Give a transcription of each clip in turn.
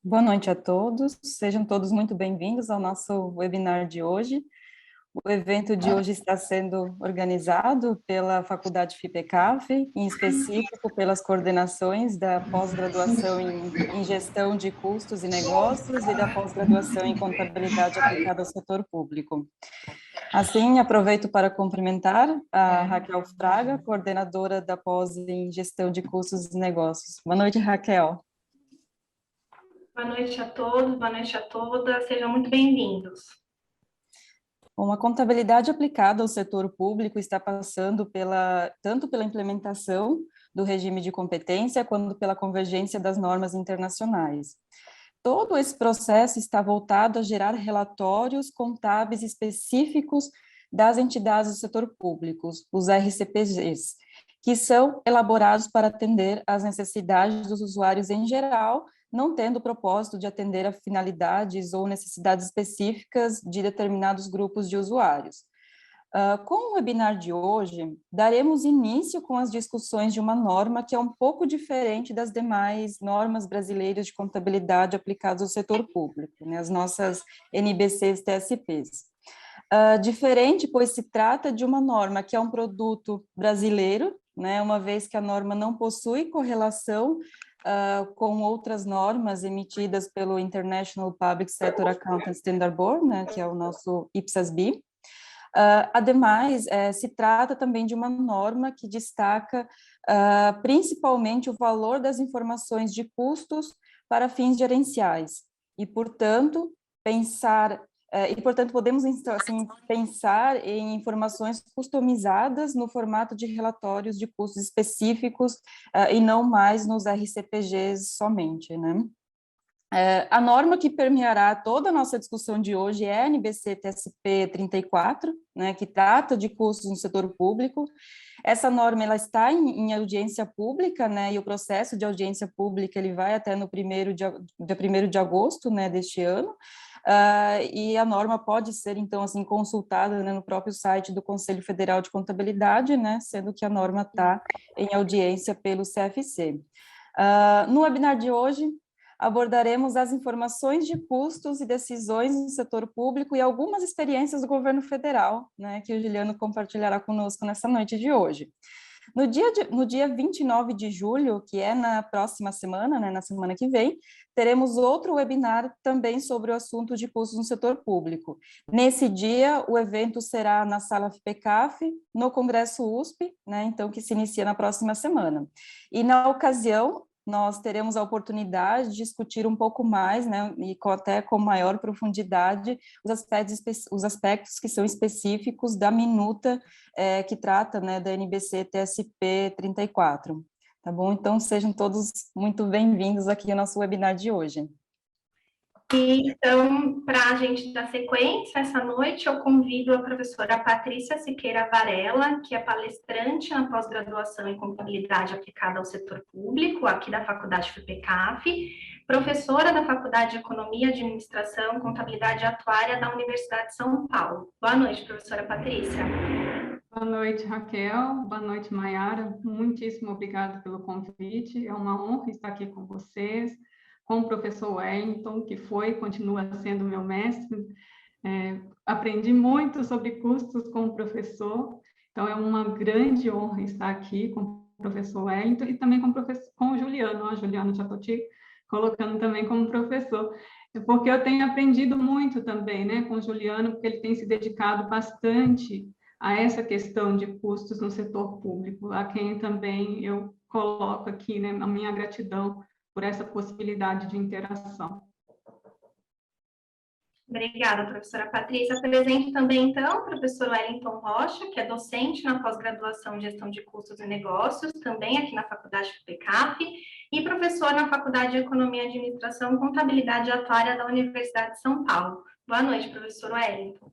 Boa noite a todos, sejam todos muito bem-vindos ao nosso webinar de hoje. O evento de hoje está sendo organizado pela Faculdade FIPECAF, em específico pelas coordenações da pós-graduação em Gestão de Custos e Negócios e da pós-graduação em Contabilidade Aplicada ao Setor Público. Assim, aproveito para cumprimentar a Raquel Fraga, coordenadora da pós em Gestão de Custos e Negócios. Boa noite, Raquel. Boa noite a todos, boa noite a todas, sejam muito bem-vindos. Bom, a contabilidade aplicada ao setor público está passando tanto pela implementação do regime de competência, quanto pela convergência das normas internacionais. Todo esse processo está voltado a gerar relatórios contábeis específicos das entidades do setor público, os RCPGs, que são elaborados para atender às necessidades dos usuários em geral, não tendo o propósito de atender a finalidades ou necessidades específicas de determinados grupos de usuários. Com o webinar de hoje, daremos início com as discussões de uma norma que é um pouco diferente das demais normas brasileiras de contabilidade aplicadas ao setor público, né, as nossas NBCs TSPs. Diferente, pois se trata de uma norma que é um produto brasileiro, né, uma vez que a norma não possui correlação com outras normas emitidas pelo International Public Sector Accounting Standard Board, né, que é o nosso IPSAS-B. Ademais, se trata também de uma norma que destaca principalmente o valor das informações de custos para fins gerenciais, e, portanto, podemos assim, pensar em informações customizadas no formato de relatórios de custos específicos e não mais nos RCPGs somente, né? A norma que permeará toda a nossa discussão de hoje é a NBC-TSP 34, né, que trata de custos no setor público. Essa norma ela está em audiência pública, né, e o processo de audiência pública ele vai até no dia 1º de agosto, né, deste ano, e a norma pode ser, então, assim, consultada, né, no próprio site do Conselho Federal de Contabilidade, né, sendo que a norma está em audiência pelo CFC. No webinar de hoje, abordaremos as informações de custos e decisões no setor público e algumas experiências do governo federal, né, que o Juliano compartilhará conosco nessa noite de hoje. No dia 29 de julho, que é na próxima semana, né, na semana que vem, teremos outro webinar também sobre o assunto de custos no setor público. Nesse dia, o evento será na Sala FIPECAF, no Congresso USP, né, então que se inicia na próxima semana. E na ocasião, nós teremos a oportunidade de discutir um pouco mais, né, e até com maior profundidade, os aspectos que são específicos da minuta que trata, né, da NBC TSP 34. Tá bom? Então, sejam todos muito bem-vindos aqui ao nosso webinar de hoje. E, então, para a gente dar sequência, essa noite eu convido a professora Patrícia Siqueira Varela, que é palestrante na pós-graduação em Contabilidade Aplicada ao Setor Público, aqui da Faculdade FIPECAF, professora da Faculdade de Economia, Administração e Contabilidade Atuária da Universidade de São Paulo. Boa noite, professora Patrícia. Boa noite, Raquel. Boa noite, Maiara. Muitíssimo obrigada pelo convite. É uma honra estar aqui com vocês, com o professor Wellington, que foi e continua sendo meu mestre. Aprendi muito sobre custos com o professor, então é uma grande honra estar aqui com o professor Wellington e também com o Juliano. Juliano, já estou te colocando também como professor, porque eu tenho aprendido muito também, né, com o Juliano, porque ele tem se dedicado bastante a essa questão de custos no setor público, a quem também eu coloco aqui, né, a minha gratidão por essa possibilidade de interação. Obrigada, professora Patrícia. Presente também, então, o professor Wellington Rocha, que é docente na pós-graduação em Gestão de Custos e Negócios, também aqui na Faculdade FIPECAF, e professor na Faculdade de Economia e Administração e Contabilidade Atuária da Universidade de São Paulo. Boa noite, professor Wellington.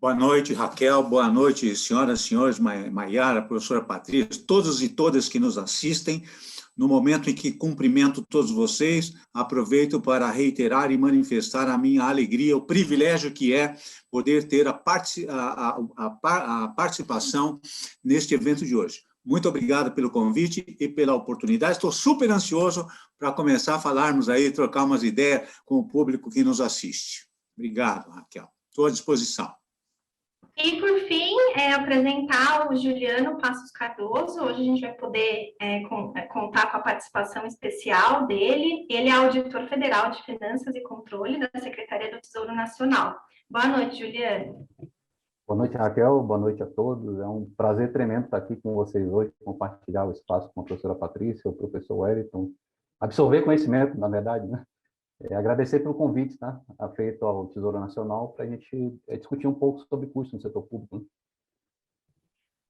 Boa noite, Raquel. Boa noite, senhoras e senhores, Maiara, professora Patrícia, todos e todas que nos assistem. No momento em que cumprimento todos vocês, aproveito para reiterar e manifestar a minha alegria, o privilégio que é poder ter a participação neste evento de hoje. Muito obrigado pelo convite e pela oportunidade. Estou super ansioso para começar a falarmos aí, trocar umas ideias com o público que nos assiste. Obrigado, Raquel. Estou à disposição. E, por fim, apresentar o Juliano Passos Cardoso. Hoje a gente vai poder contar com a participação especial dele. Ele é auditor federal de Finanças e Controle da Secretaria do Tesouro Nacional. Boa noite, Juliano. Boa noite, Raquel. Boa noite a todos. É um prazer tremendo estar aqui com vocês hoje, compartilhar o espaço com a professora Patrícia, o professor Wellington, absorver conhecimento, na verdade, né? Agradecer pelo convite, tá? Feito ao Tesouro Nacional para a gente discutir um pouco sobre custos no setor público. Né?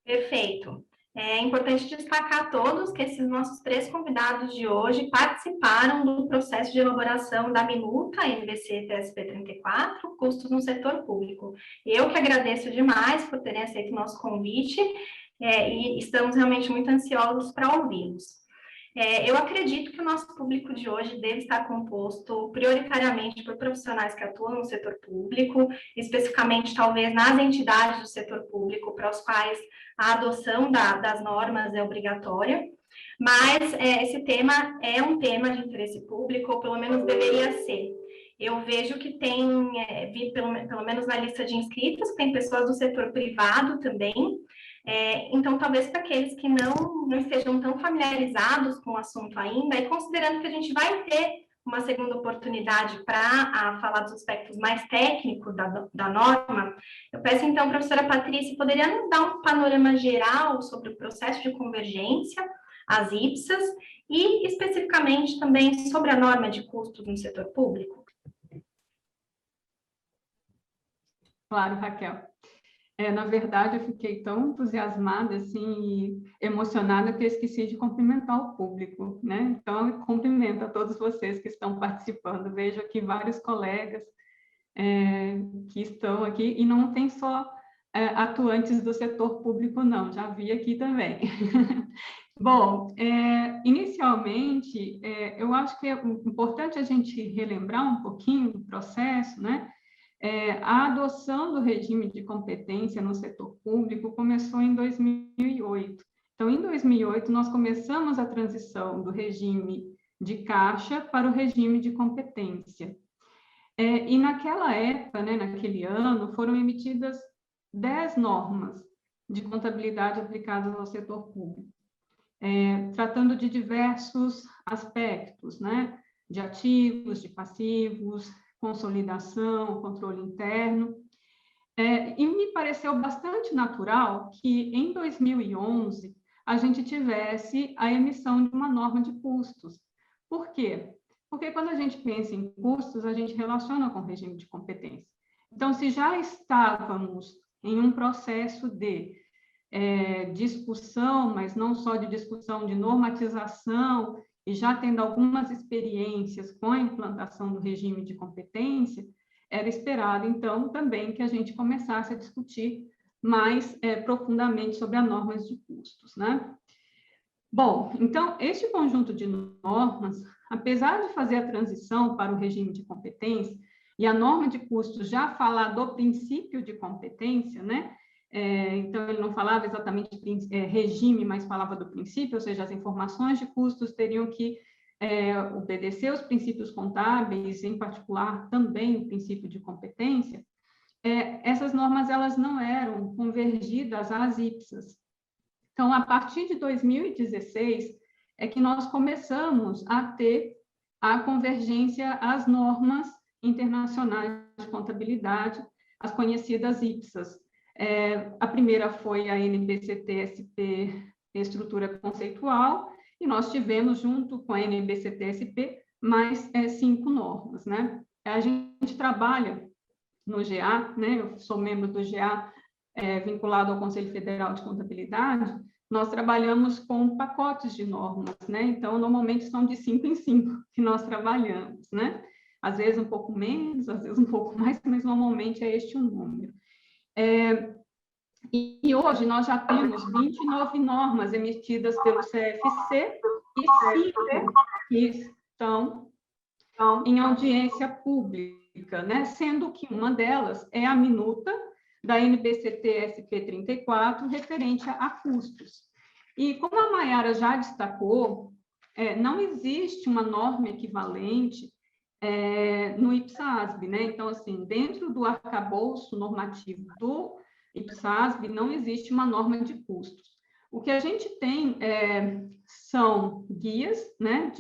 Perfeito. É importante destacar a todos que esses nossos 3 convidados de hoje participaram do processo de elaboração da minuta NBC-TSP 34, custos no setor público. Eu que agradeço demais por terem aceito o nosso convite e estamos realmente muito ansiosos para ouvi-los. Eu acredito que o nosso público de hoje deve estar composto prioritariamente por profissionais que atuam no setor público, especificamente talvez nas entidades do setor público para os quais a adoção das normas é obrigatória, mas esse tema é um tema de interesse público, ou pelo menos deveria ser. Eu vejo que tem, vi pelo menos na lista de inscritos, tem pessoas do setor privado também. Então, talvez para aqueles que não estejam tão familiarizados com o assunto ainda, e considerando que a gente vai ter uma segunda oportunidade para falar dos aspectos mais técnicos da norma, eu peço então, professora Patrícia, poderia nos dar um panorama geral sobre o processo de convergência, as IPSAs, e especificamente também sobre a norma de custos no setor público? Claro, Raquel. Na verdade, eu fiquei tão entusiasmada, assim, e emocionada que eu esqueci de cumprimentar o público, né? Então, eu cumprimento a todos vocês que estão participando. Vejo aqui vários colegas que estão aqui, e não tem só atuantes do setor público, não, já vi aqui também. Bom, inicialmente, eu acho que é importante a gente relembrar um pouquinho do processo, né? A adoção do regime de competência no setor público começou em 2008. Então, em 2008, nós começamos a transição do regime de caixa para o regime de competência. E naquela época, né, naquele ano, foram emitidas 10 normas de contabilidade aplicadas ao setor público, tratando de diversos aspectos, né, de ativos, de passivos, consolidação, controle interno, e me pareceu bastante natural que, em 2011, a gente tivesse a emissão de uma norma de custos. Por quê? Porque quando a gente pensa em custos, a gente relaciona com o regime de competência. Então, se já estávamos em um processo de discussão, mas não só de discussão, de normatização, e já tendo algumas experiências com a implantação do regime de competência, era esperado, então, também que a gente começasse a discutir mais profundamente sobre as normas de custos, né? Bom, então, este conjunto de normas, apesar de fazer a transição para o regime de competência, e a norma de custos já falar do princípio de competência, né? Então, ele não falava exatamente regime, mas falava do princípio, ou seja, as informações de custos teriam que obedecer os princípios contábeis, em particular também o princípio de competência. Essas normas elas não eram convergidas às IPSAs. Então, a partir de 2016, é que nós começamos a ter a convergência às normas internacionais de contabilidade, as conhecidas IPSAs. A primeira foi a NBC-TSP Estrutura Conceitual, e nós tivemos, junto com a NBC-TSP, mais 5 normas, né? A gente trabalha no GA, né? Eu sou membro do GA, vinculado ao Conselho Federal de Contabilidade. Nós trabalhamos com pacotes de normas, né? Então, normalmente são de 5 em 5 que nós trabalhamos, né? Às vezes um pouco menos, às vezes um pouco mais, mas normalmente é este o número. E hoje nós já temos 29 normas emitidas pelo CFC e 5 que estão em audiência pública, né? Sendo que uma delas é a minuta da NBC-TSP 34, referente a custos. E como a Maiara já destacou, não existe uma norma equivalente no IPSASB, né? Então, assim, dentro do arcabouço normativo do IPSASB, não existe uma norma de custos. O que a gente tem são guias, né,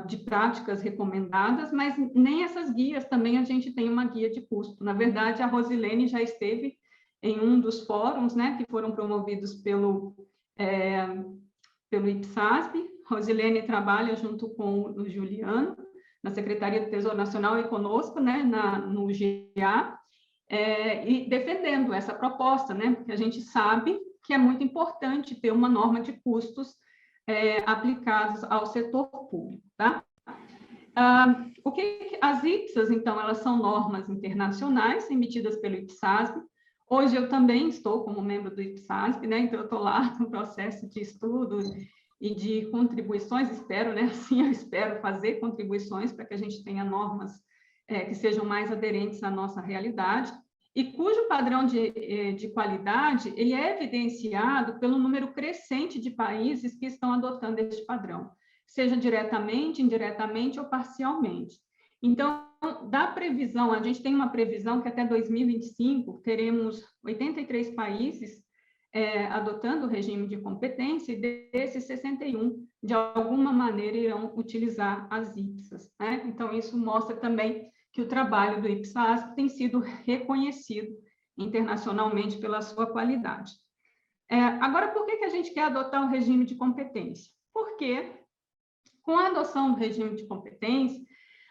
de práticas recomendadas, mas nem essas guias também a gente tem uma guia de custo. Na verdade, a Rosilene já esteve em um dos fóruns, né, que foram promovidos pelo IPSASB. Rosilene trabalha junto com o Juliano, na Secretaria do Tesouro Nacional e conosco, né, no GA, e defendendo essa proposta, né, porque a gente sabe que é muito importante ter uma norma de custos aplicados ao setor público, tá? As IPSAs, então, elas são normas internacionais emitidas pelo IPSASB. Hoje eu também estou como membro do IPSASB, né, então eu estou lá no processo de estudo e de contribuições, espero, né, assim, eu espero fazer contribuições para que a gente tenha normas que sejam mais aderentes à nossa realidade, e cujo padrão de qualidade, ele é evidenciado pelo número crescente de países que estão adotando este padrão, seja diretamente, indiretamente ou parcialmente. Então, da previsão, a gente tem uma previsão que até 2025 teremos 83 países adotando o regime de competência, e desses 61, de alguma maneira, irão utilizar as IPSAs, né? Então, isso mostra também que o trabalho do IPSASB tem sido reconhecido internacionalmente pela sua qualidade. Agora, por que a gente quer adotar o regime de competência? Porque, com a adoção do regime de competência,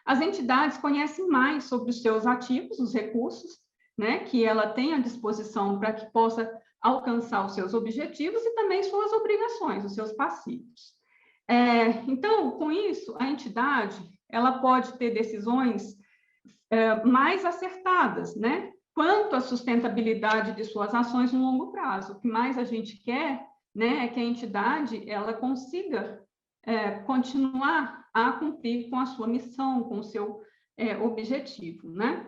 as entidades conhecem mais sobre os seus ativos, os recursos, né, que ela tem à disposição para que possa alcançar os seus objetivos e também suas obrigações, os seus passivos. Então, com isso, a entidade ela pode ter decisões mais acertadas, né, quanto à sustentabilidade de suas ações no longo prazo. O que mais a gente quer, né, é que a entidade ela consiga continuar a cumprir com a sua missão, com o seu objetivo, né?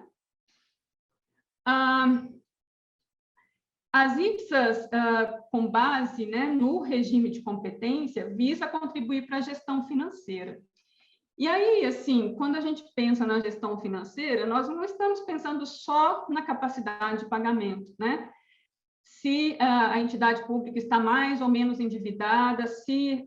As IPSAs, com base, né, no regime de competência, visa contribuir para a gestão financeira. E aí, assim, quando a gente pensa na gestão financeira, nós não estamos pensando só na capacidade de pagamento, né? Se a entidade pública está mais ou menos endividada, se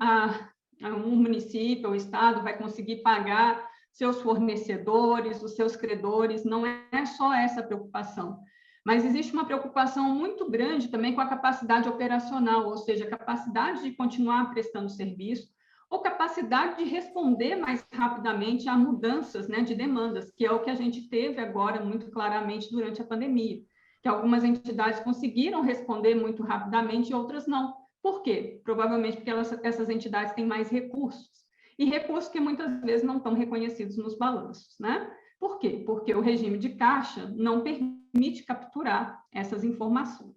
um município ou estado vai conseguir pagar seus fornecedores, os seus credores, não é só essa preocupação. Mas existe uma preocupação muito grande também com a capacidade operacional, ou seja, a capacidade de continuar prestando serviço, ou capacidade de responder mais rapidamente a mudanças, né, de demandas, que é o que a gente teve agora muito claramente durante a pandemia, que algumas entidades conseguiram responder muito rapidamente e outras não. Por quê? Provavelmente porque essas entidades têm mais recursos, e recursos que muitas vezes não estão reconhecidos nos balanços, né? Por quê? Porque o regime de caixa não permite capturar essas informações.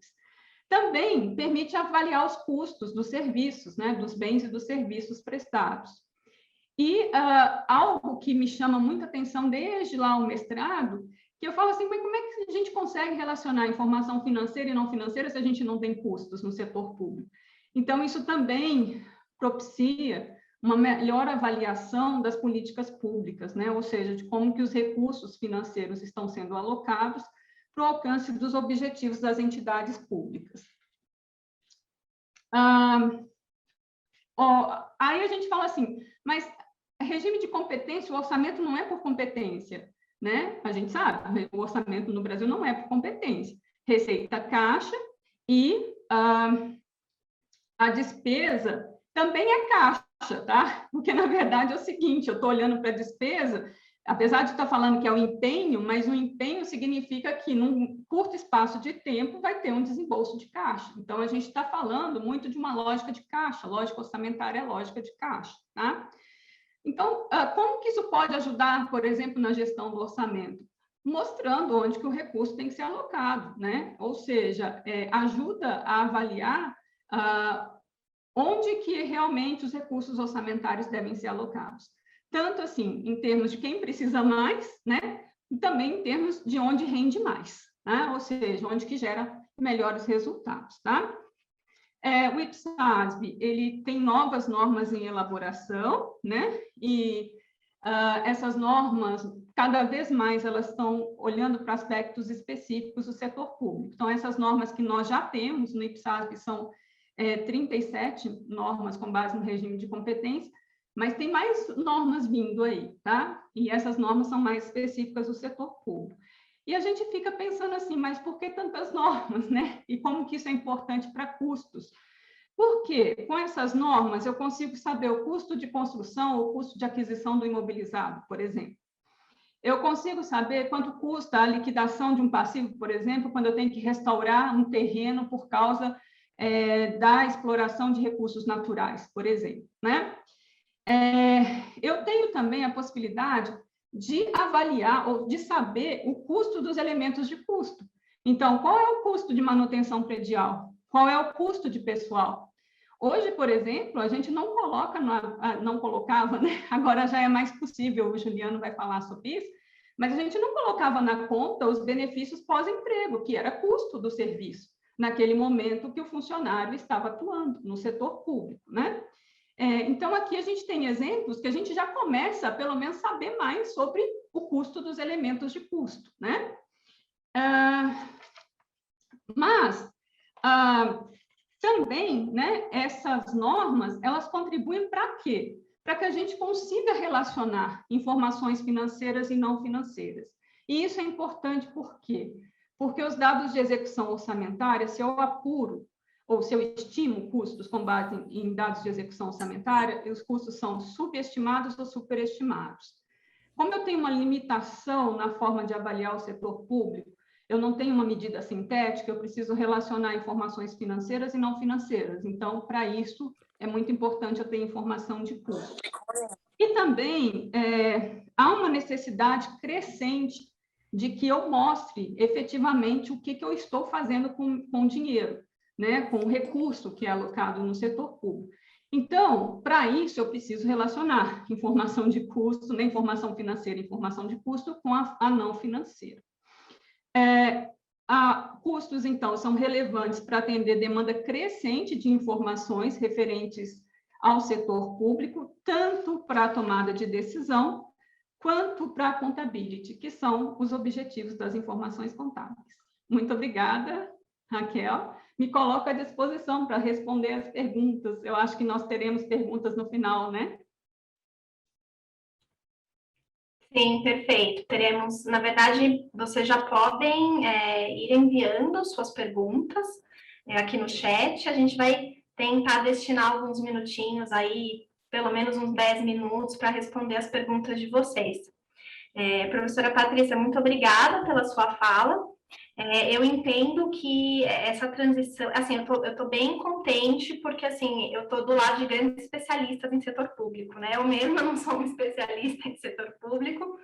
Também permite avaliar os custos dos serviços, né, dos bens e dos serviços prestados. E algo que me chama muita atenção desde lá o mestrado, que eu falo assim, mas como é que a gente consegue relacionar informação financeira e não financeira se a gente não tem custos no setor público? Então, isso também propicia uma melhor avaliação das políticas públicas, né? Ou seja, de como que os recursos financeiros estão sendo alocados para o alcance dos objetivos das entidades públicas. Aí a gente fala assim, mas regime de competência, o orçamento não é por competência, né? A gente sabe, o orçamento no Brasil não é por competência. Receita, caixa e a despesa também é caixa, tá? Porque, na verdade, é o seguinte, eu estou olhando para a despesa, apesar de estar falando que é o empenho, mas o empenho significa que, num curto espaço de tempo, vai ter um desembolso de caixa. Então, a gente está falando muito de uma lógica de caixa, lógica orçamentária é lógica de caixa, tá? Então, como que isso pode ajudar, por exemplo, na gestão do orçamento? Mostrando onde que o recurso tem que ser alocado, né? Ou seja, ajuda a avaliar onde que realmente os recursos orçamentários devem ser alocados. Tanto assim, em termos de quem precisa mais, né? E também em termos de onde rende mais, né? Ou seja, onde que gera melhores resultados, tá? O IPSASB, ele tem novas normas em elaboração, né? E essas normas, cada vez mais, elas estão olhando para aspectos específicos do setor público. Então, essas normas que nós já temos no IPSASB são 37 normas com base no regime de competência, mas tem mais normas vindo aí, tá? E essas normas são mais específicas do setor público. E a gente fica pensando assim, mas por que tantas normas, né? E como que isso é importante para custos? Porque com essas normas eu consigo saber o custo de construção, o custo de aquisição do imobilizado, por exemplo. Eu consigo saber quanto custa a liquidação de um passivo, por exemplo, quando eu tenho que restaurar um terreno por causa da exploração de recursos naturais, por exemplo, né? Eu tenho também a possibilidade de avaliar ou de saber o custo dos elementos de custo. Então, qual é o custo de manutenção predial? Qual é o custo de pessoal? Hoje, por exemplo, a gente não colocava, né? Agora já é mais possível, o Juliano vai falar sobre isso, mas a gente não colocava na conta os benefícios pós-emprego, que era custo do serviço, naquele momento que o funcionário estava atuando no setor público, né? Então, aqui a gente tem exemplos que a gente já começa a, pelo menos, saber mais sobre o custo dos elementos de custo, né? Mas, também, né, essas normas, elas contribuem para quê? Para que a gente consiga relacionar informações financeiras e não financeiras. E isso é importante por quê? Porque os dados de execução orçamentária, se eu apuro ou se eu estimo custos com base em dados de execução orçamentária, os custos são subestimados ou superestimados. Como eu tenho uma limitação na forma de avaliar o setor público, eu não tenho uma medida sintética, eu preciso relacionar informações financeiras e não financeiras. Então, para isso, é muito importante eu ter informação de custo. E também há uma necessidade crescente de que eu mostre efetivamente o que eu estou fazendo com o dinheiro, né, com o recurso que é alocado no setor público. Então, para isso, eu preciso relacionar informação de custo, né, informação financeira e informação de custo com a não financeira. Custos, então, são relevantes para atender demanda crescente de informações referentes ao setor público, tanto para a tomada de decisão, quanto para a contabilidade, que são os objetivos das informações contábeis. Muito obrigada, Raquel. Me coloco à disposição para responder as perguntas. Eu acho que nós teremos perguntas no final, né? Sim, perfeito. Teremos, na verdade, vocês já podem ir enviando suas perguntas aqui no chat. A gente vai tentar destinar alguns minutinhos aí, pelo menos uns 10 minutos, para responder as perguntas de vocês. Professora Patrícia, muito obrigada pela sua fala. Eu entendo que essa transição, assim, eu estou bem contente, porque, assim, eu estou do lado de grandes especialistas em setor público, né? Eu mesma não sou uma especialista em setor público,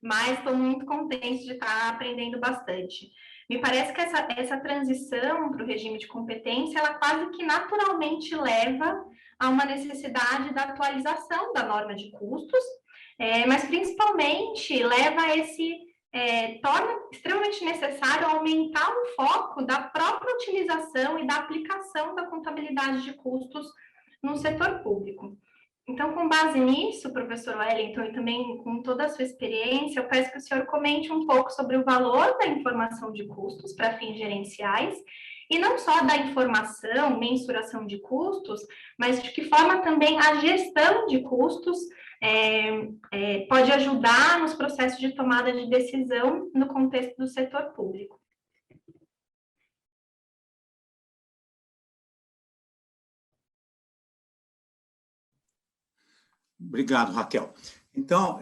mas estou muito contente de estar aprendendo bastante. Me parece que essa transição para o regime de competência, ela quase que naturalmente leva a uma necessidade da atualização da norma de custos, mas principalmente leva a torna extremamente necessário aumentar o foco da própria utilização e da aplicação da contabilidade de custos no setor público. Então, com base nisso, professor Wellington, e também com toda a sua experiência, eu peço que o senhor comente um pouco sobre o valor da informação de custos para fins gerenciais, e não só da informação, mensuração de custos, mas de que forma também a gestão de custos pode ajudar nos processos de tomada de decisão no contexto do setor público. Obrigado, Raquel. Então,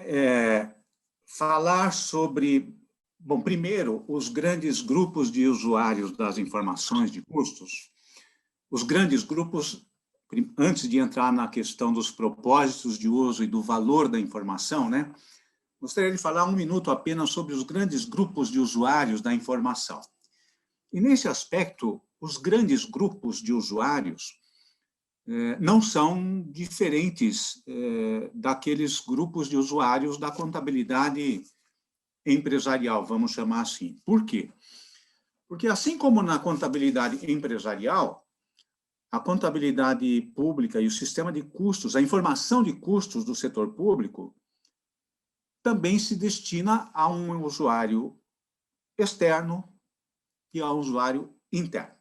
falar sobre... Bom, primeiro, os grandes grupos de usuários das informações de custos. Os grandes grupos, antes de entrar na questão dos propósitos de uso e do valor da informação, né? Gostaria de falar um minuto apenas sobre os grandes grupos de usuários da informação. E, nesse aspecto, os grandes grupos de usuários não são diferentes daqueles grupos de usuários da contabilidade empresarial, vamos chamar assim. Por quê? Porque, assim como na contabilidade empresarial, a contabilidade pública e o sistema de custos, a informação de custos do setor público, também se destina a um usuário externo e a um usuário interno.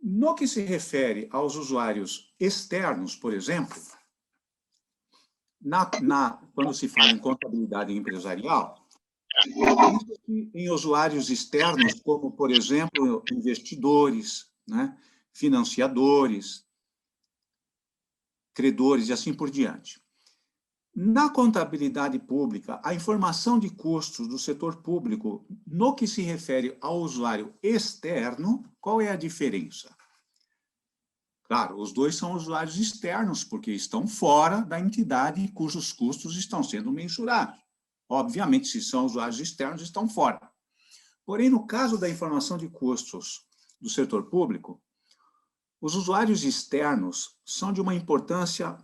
No que se refere aos usuários externos, por exemplo, quando se fala em contabilidade empresarial, em usuários externos, como, por exemplo, investidores, né, financiadores, credores e assim por diante. Na contabilidade pública, a informação de custos do setor público, no que se refere ao usuário externo, qual é a diferença? Claro, os dois são usuários externos, porque estão fora da entidade cujos custos estão sendo mensurados. Obviamente, se são usuários externos, estão fora. Porém, no caso da informação de custos do setor público, os usuários externos são de uma importância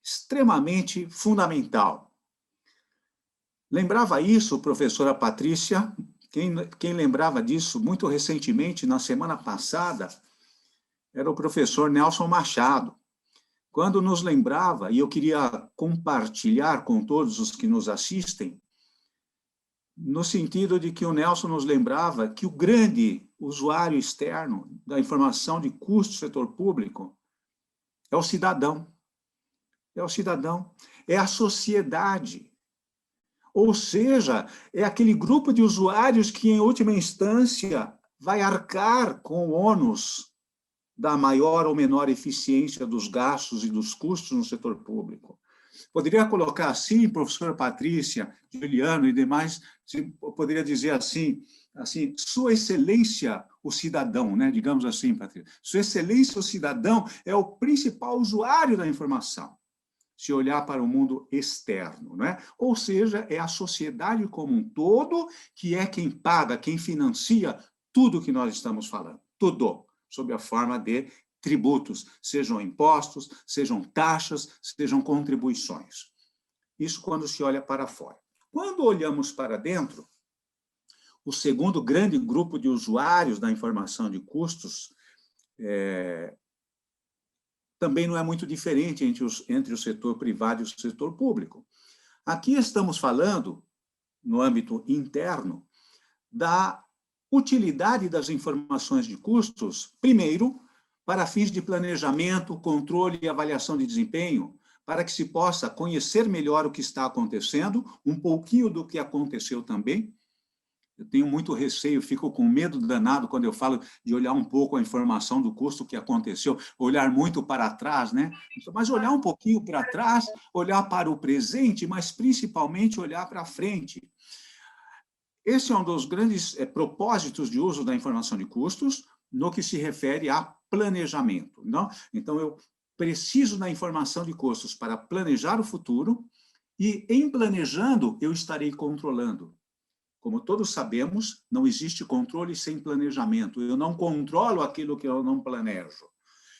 extremamente fundamental. Lembrava isso, professora Patrícia? Quem lembrava disso muito recentemente, na semana passada, era o professor Nelson Machado, quando nos lembrava, e eu queria compartilhar com todos os que nos assistem, no sentido de que o Nelson nos lembrava que o grande usuário externo da informação de custo do setor público é o cidadão. É o cidadão, é a sociedade. Ou seja, é aquele grupo de usuários que, em última instância, vai arcar com o ônus da maior ou menor eficiência dos gastos e dos custos no setor público. Poderia colocar assim, professora Patrícia, Juliano e demais, poderia dizer assim, Sua Excelência, o cidadão, né? Digamos assim, Patrícia. Sua Excelência, o cidadão, é o principal usuário da informação, se olhar para o mundo externo, né? Ou seja, é a sociedade como um todo que é quem paga, quem financia tudo que nós estamos falando, tudo, sob a forma de tributos, sejam impostos, sejam taxas, sejam contribuições. Isso quando se olha para fora. Quando olhamos para dentro, o segundo grande grupo de usuários da informação de custos também não é muito diferente entre o setor privado e o setor público. Aqui estamos falando, no âmbito interno, da utilidade das informações de custos, primeiro, para fins de planejamento, controle e avaliação de desempenho, para que se possa conhecer melhor o que está acontecendo, um pouquinho do que aconteceu também. Eu tenho muito receio, fico com medo danado quando eu falo de olhar um pouco a informação do custo que aconteceu, olhar muito para trás, né? Mas olhar um pouquinho para trás, olhar para o presente, mas principalmente olhar para frente. Esse é um dos grandes propósitos de uso da informação de custos, no que se refere a planejamento. Não? Então, eu preciso da informação de custos para planejar o futuro e, em planejando, eu estarei controlando. Como todos sabemos, não existe controle sem planejamento. Eu não controlo aquilo que eu não planejo.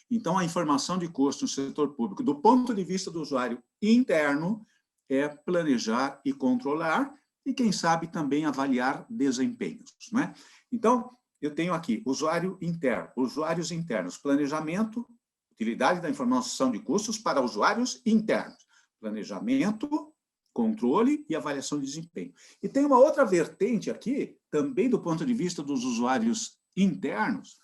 Então, a informação de custo no setor público, do ponto de vista do usuário interno, é planejar e controlar, e, quem sabe, também avaliar desempenhos. Não é? Então, eu tenho aqui usuário interno, usuários internos, planejamento, utilidade da informação de custos para usuários internos, planejamento, controle e avaliação de desempenho. E tem uma outra vertente aqui, também do ponto de vista dos usuários internos,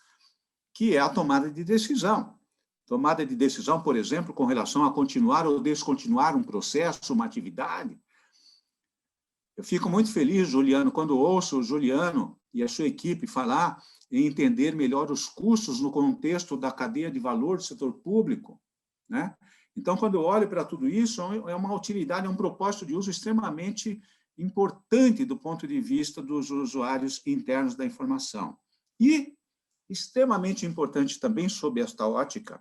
que é a tomada de decisão. Tomada de decisão, por exemplo, com relação a continuar ou descontinuar um processo, uma atividade. Eu fico muito feliz, Juliano, quando ouço o Juliano e a sua equipe falar em entender melhor os custos no contexto da cadeia de valor do setor público, né? Então, quando eu olho para tudo isso, é uma utilidade, é um propósito de uso extremamente importante do ponto de vista dos usuários internos da informação. E, extremamente importante também, sob esta ótica,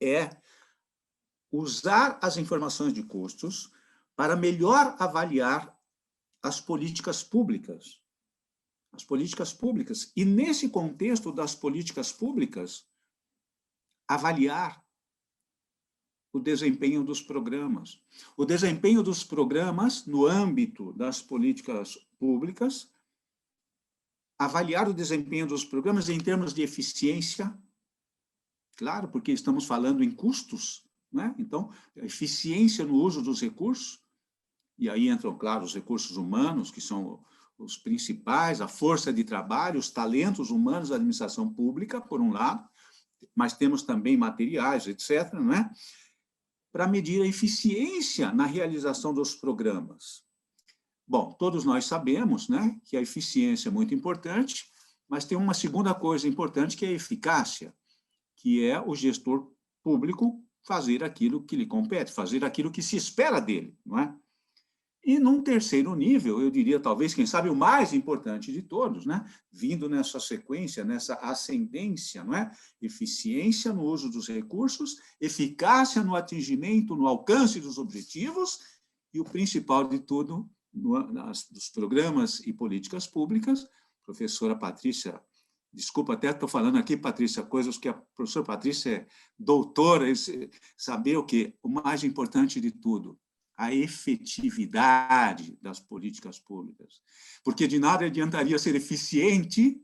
é usar as informações de custos para melhor avaliar as políticas públicas. As políticas públicas. E, nesse contexto das políticas públicas, avaliar o desempenho dos programas. O desempenho dos programas no âmbito das políticas públicas, avaliar o desempenho dos programas em termos de eficiência, Claro, porque estamos falando em custos, né? Então, a eficiência no uso dos recursos, e aí entram, claro, os recursos humanos, que são os principais, a força de trabalho, os talentos humanos da administração pública, por um lado, mas temos também materiais, etc., não é? Para medir a eficiência na realização dos programas. Bom, todos nós sabemos, né, que a eficiência é muito importante, mas tem uma segunda coisa importante, que é a eficácia, que é o gestor público fazer aquilo que lhe compete, fazer aquilo que se espera dele, não é? E num terceiro nível, eu diria, talvez, quem sabe, o mais importante de todos, né? Vindo nessa sequência, nessa ascendência, não é? Eficiência no uso dos recursos, eficácia no atingimento, no alcance dos objetivos, e o principal de tudo, dos programas e políticas públicas. Professora Patrícia, desculpa, até estou falando aqui, Patrícia, coisas que a professora Patrícia é doutora, saber o quê? O mais importante de tudo, a efetividade das políticas públicas. Porque de nada adiantaria ser eficiente,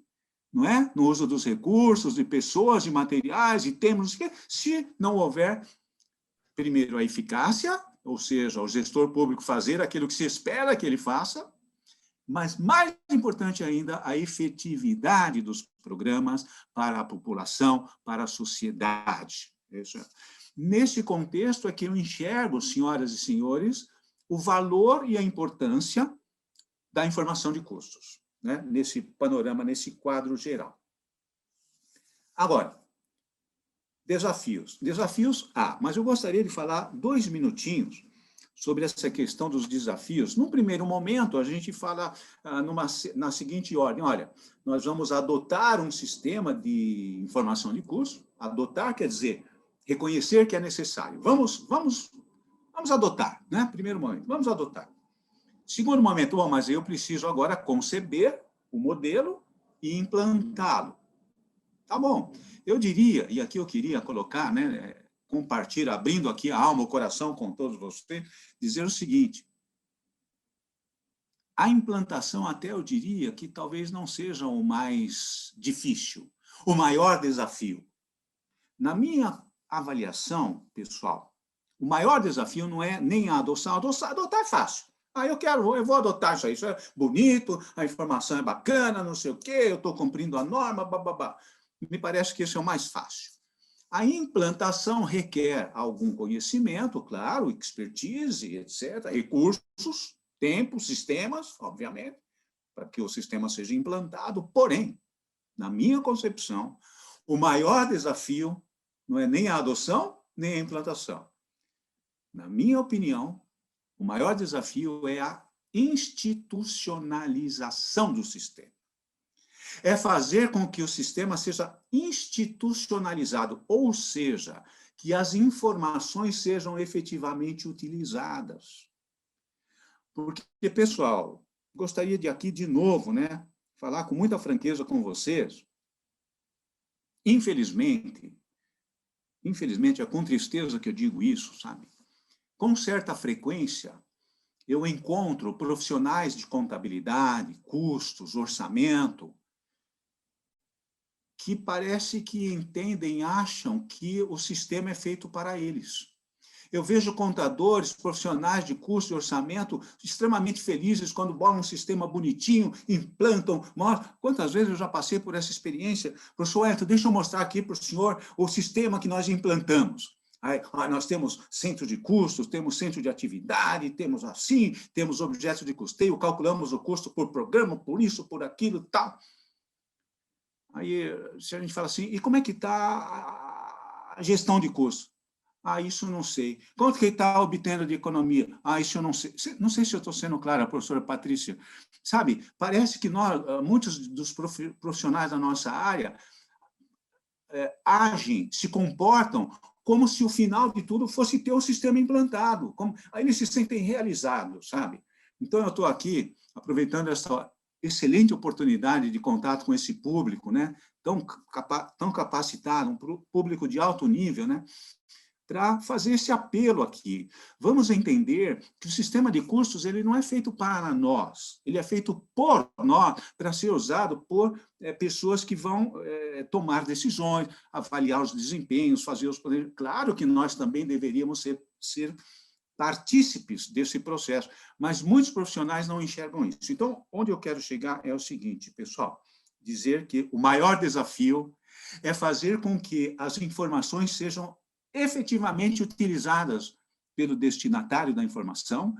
não é? No uso dos recursos, de pessoas, de materiais, de termos, se não houver, primeiro, a eficácia, ou seja, o gestor público fazer aquilo que se espera que ele faça, mas, mais importante ainda, a efetividade dos programas para a população, para a sociedade. Isso é. Nesse contexto é que eu enxergo, senhoras e senhores, o valor e a importância da informação de custos, né? Nesse panorama, nesse quadro geral. Agora, desafios. Desafios, mas eu gostaria de falar 2 minutinhos sobre essa questão dos desafios. Num primeiro momento, a gente fala na seguinte ordem: olha, nós vamos adotar um sistema de informação de custo. Adotar quer dizer reconhecer que é necessário. Vamos adotar, né? Primeiro momento, vamos adotar. Segundo momento, bom, mas eu preciso agora conceber o modelo e implantá-lo. Tá bom. Eu diria, e aqui eu queria colocar, né, compartilhar, abrindo aqui a alma, o coração com todos vocês, dizer o seguinte: a implantação, até eu diria que talvez não seja o mais difícil, o maior desafio. Na minha avaliação, pessoal, o maior desafio não é nem a adoção. Adotar é fácil. Eu vou adotar isso é bonito, a informação é bacana, não sei o quê, eu estou cumprindo a norma, bababá. Me parece que esse é o mais fácil. A implantação requer algum conhecimento, claro, expertise, etc., recursos, tempo, sistemas, obviamente, para que o sistema seja implantado. Porém, na minha concepção, o maior desafio não é nem a adoção, nem a implantação. Na minha opinião, o maior desafio é a institucionalização do sistema. É fazer com que o sistema seja institucionalizado, ou seja, que as informações sejam efetivamente utilizadas. Porque, pessoal, gostaria de aqui de novo, né, falar com muita franqueza com vocês. Infelizmente, é com tristeza que eu digo isso, sabe? Com certa frequência, eu encontro profissionais de contabilidade, custos, orçamento, que parece que entendem, acham que o sistema é feito para eles. Eu vejo contadores, profissionais de custo e orçamento extremamente felizes quando bolam um sistema bonitinho, implantam. Quantas vezes eu já passei por essa experiência? Professor Elton, deixa eu mostrar aqui para o senhor o sistema que nós implantamos. Nós temos centro de custos, temos centro de atividade, temos objetos de custeio, calculamos o custo por programa, por isso, por aquilo, tal. Aí, se a gente fala assim, e como é que está a gestão de custos? Isso eu não sei. Quanto que está obtendo de economia? Isso eu não sei. Não sei se eu estou sendo clara, professora Patrícia. Sabe, parece que muitos dos profissionais da nossa área agem, se comportam como se o final de tudo fosse ter o sistema implantado. Aí eles se sentem realizados, sabe? Então, eu estou aqui aproveitando essa excelente oportunidade de contato com esse público, né? Tão capacitado, um público de alto nível, né? para fazer esse apelo aqui. Vamos entender que o sistema de custos ele não é feito para nós, ele é feito por nós, para ser usado por pessoas que vão tomar decisões, avaliar os desempenhos, fazer os planejamentos. Claro que nós também deveríamos ser partícipes desse processo, mas muitos profissionais não enxergam isso. Então, onde eu quero chegar é o seguinte, pessoal, dizer que o maior desafio é fazer com que as informações sejam efetivamente utilizadas pelo destinatário da informação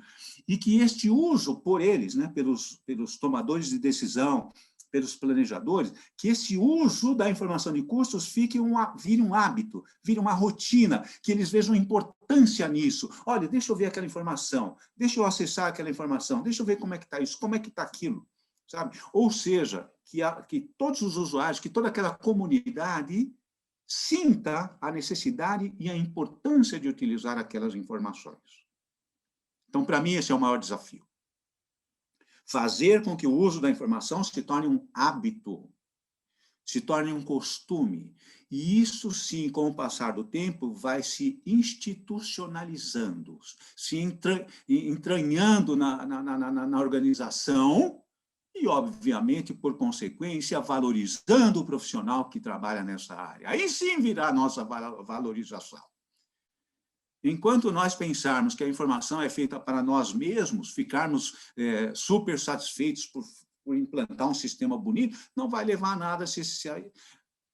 e que este uso por eles, né, pelos tomadores de decisão, pelos planejadores, que esse uso da informação de custos vire um hábito, vire uma rotina, que eles vejam importância nisso. Olha, deixa eu ver aquela informação, deixa eu acessar aquela informação, deixa eu ver como é que está isso, como é que está aquilo, sabe? Ou seja, que todos os usuários, que toda aquela comunidade sinta a necessidade e a importância de utilizar aquelas informações. Então, para mim, esse é o maior desafio. Fazer com que o uso da informação se torne um hábito, se torne um costume. E isso, sim, com o passar do tempo, vai se institucionalizando, se entranhando na organização e, obviamente, por consequência, valorizando o profissional que trabalha nessa área. Aí sim virá a nossa valorização. Enquanto nós pensarmos que a informação é feita para nós mesmos, ficarmos super satisfeitos por implantar um sistema bonito, não vai levar a nada.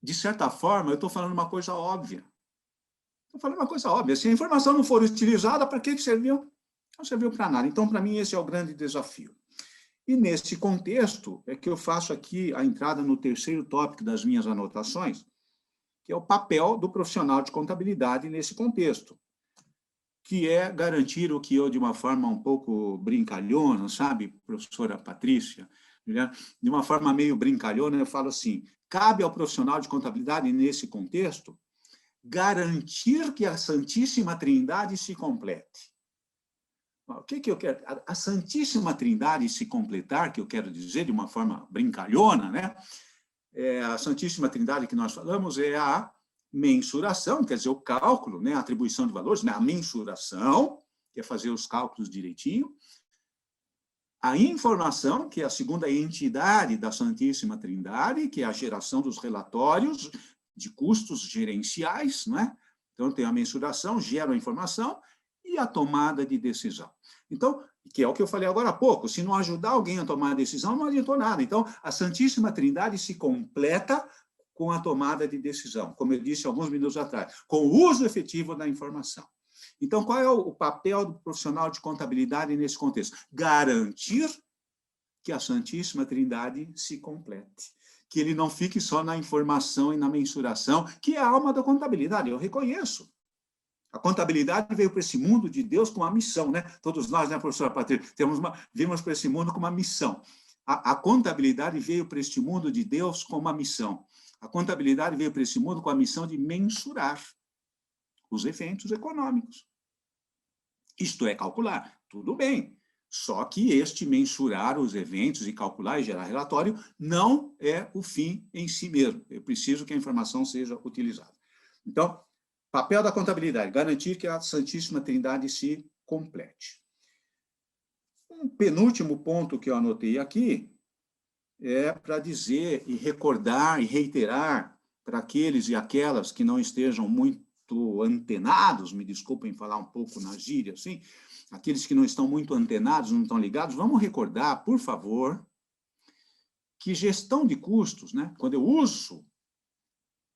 De certa forma, eu estou falando uma coisa óbvia. Estou falando uma coisa óbvia. Se a informação não for utilizada, para que serviu? Não serviu para nada. Então, para mim, esse é o grande desafio. E, nesse contexto, é que eu faço aqui a entrada no terceiro tópico das minhas anotações, que é o papel do profissional de contabilidade nesse contexto, que é garantir o que eu, de uma forma um pouco brincalhona, sabe, professora Patrícia, de uma forma meio brincalhona, eu falo assim, cabe ao profissional de contabilidade, nesse contexto, garantir que a Santíssima Trindade se complete. O que eu quero? A Santíssima Trindade se completar, que eu quero dizer de uma forma brincalhona, né? A Santíssima Trindade que nós falamos é a mensuração, quer dizer, o cálculo, né? A atribuição de valores, né? A mensuração, que é fazer os cálculos direitinho, a informação, que é a segunda entidade da Santíssima Trindade, que é a geração dos relatórios de custos gerenciais, né? Então, tem a mensuração, gera a informação, e a tomada de decisão. Então, que é o que eu falei agora há pouco, se não ajudar alguém a tomar a decisão, não adiantou nada. Então, a Santíssima Trindade se completa com a tomada de decisão, como eu disse alguns minutos atrás, com o uso efetivo da informação. Então, qual é o papel do profissional de contabilidade nesse contexto? Garantir que a Santíssima Trindade se complete, que ele não fique só na informação e na mensuração, que é a alma da contabilidade, eu reconheço. A contabilidade veio para esse mundo de Deus com uma missão, né? Todos nós, né, professora Patrícia, vimos para esse mundo com uma missão. A contabilidade veio para este mundo de Deus com uma missão. A contabilidade veio para esse mundo com a missão de mensurar os eventos econômicos. Isto é calcular, tudo bem. Só que este mensurar os eventos e calcular e gerar relatório não é o fim em si mesmo. Eu preciso que a informação seja utilizada. Então, papel da contabilidade, garantir que a Santíssima Trindade se complete. Um penúltimo ponto que eu anotei aqui é para dizer e recordar e reiterar para aqueles e aquelas que não estejam muito antenados, me desculpem falar um pouco na gíria, assim, aqueles que não estão muito antenados, não estão ligados, vamos recordar, por favor, que gestão de custos, né, quando eu uso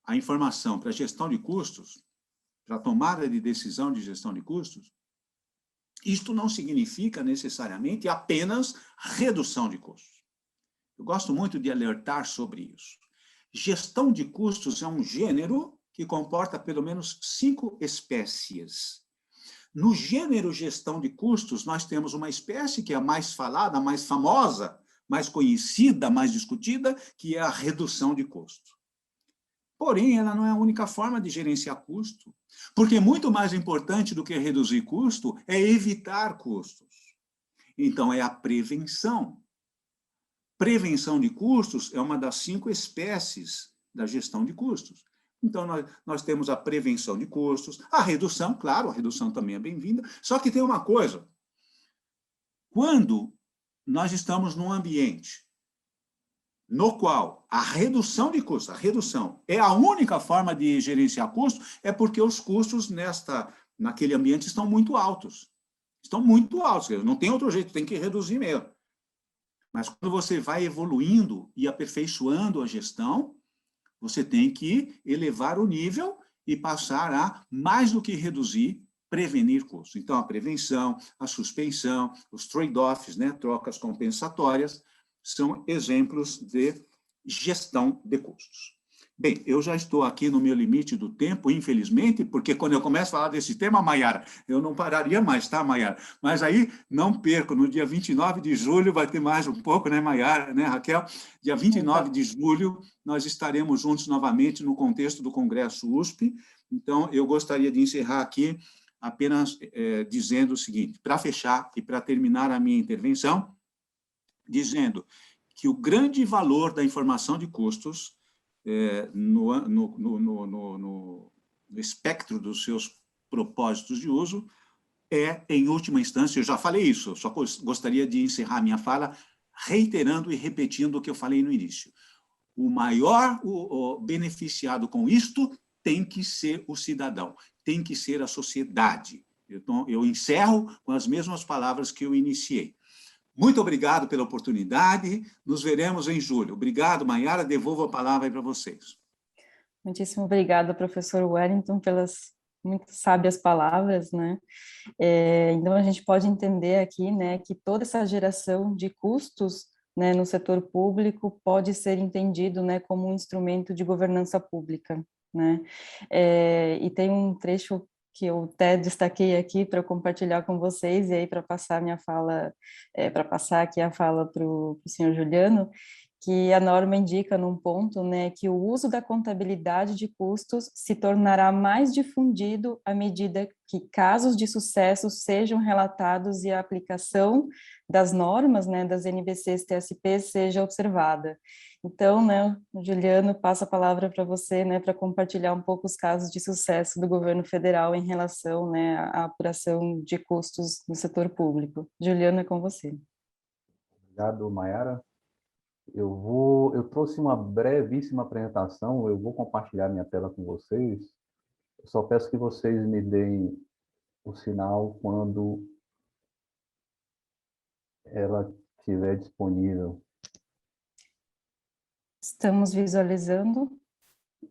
a informação para gestão de custos, para tomada de decisão de gestão de custos, isto não significa necessariamente apenas redução de custos. Eu gosto muito de alertar sobre isso. Gestão de custos é um gênero que comporta pelo menos 5 espécies. No gênero gestão de custos, nós temos uma espécie que é a mais falada, a mais famosa, mais conhecida, mais discutida, que é a redução de custo. Porém, ela não é a única forma de gerenciar custo, porque muito mais importante do que reduzir custo é evitar custos. Então, é a prevenção. Prevenção de custos é uma das 5 espécies da gestão de custos. Então, nós temos a prevenção de custos, a redução, claro, a redução também é bem-vinda, só que tem uma coisa, quando nós estamos num ambiente no qual a redução de custos, a redução é a única forma de gerenciar custos, é porque os custos naquele ambiente estão muito altos. Estão muito altos, não tem outro jeito, tem que reduzir mesmo. Mas quando você vai evoluindo e aperfeiçoando a gestão, você tem que elevar o nível e passar a, mais do que reduzir, prevenir custos. Então, a prevenção, a suspensão, os trade-offs, né, trocas compensatórias, são exemplos de gestão de custos. Bem, eu já estou aqui no meu limite do tempo, infelizmente, porque quando eu começo a falar desse tema, Maiara, eu não pararia mais, tá, Maiara? Mas aí, não perco, no dia 29 de julho, vai ter mais um pouco, né, Maiara, né, Raquel? Dia 29 de julho, nós estaremos juntos novamente no contexto do Congresso USP. Então, eu gostaria de encerrar aqui apenas dizendo o seguinte, para fechar e para terminar a minha intervenção, dizendo que o grande valor da informação de custos no espectro dos seus propósitos de uso em última instância, eu já falei isso, eu só gostaria de encerrar minha fala reiterando e repetindo o que eu falei no início. O maior beneficiado com isto tem que ser o cidadão, tem que ser a sociedade. Então, eu encerro com as mesmas palavras que eu iniciei. Muito obrigado pela oportunidade. Nos veremos em julho. Obrigado, Maiara. Devolvo a palavra aí para vocês. Muitíssimo obrigada, professor Wellington, pelas muito sábias palavras, né? Então, a gente pode entender aqui, né, que toda essa geração de custos, né, no setor público pode ser entendido, né, como um instrumento de governança pública, né? E tem um trecho que eu até destaquei aqui para compartilhar com vocês, e aí para passar minha fala, para passar aqui a fala para o senhor Juliano, que a norma indica num ponto, né, que o uso da contabilidade de custos se tornará mais difundido à medida que casos de sucesso sejam relatados e a aplicação das normas, né, das NBCs TSP seja observada. Então, né, Juliano, passo a palavra para você, né, para compartilhar um pouco os casos de sucesso do governo federal em relação, né, à apuração de custos no setor público. Juliano, é com você. Obrigado, Maiara. Eu trouxe uma brevíssima apresentação, eu vou compartilhar minha tela com vocês. Eu só peço que vocês me deem o sinal quando ela estiver disponível. Estamos visualizando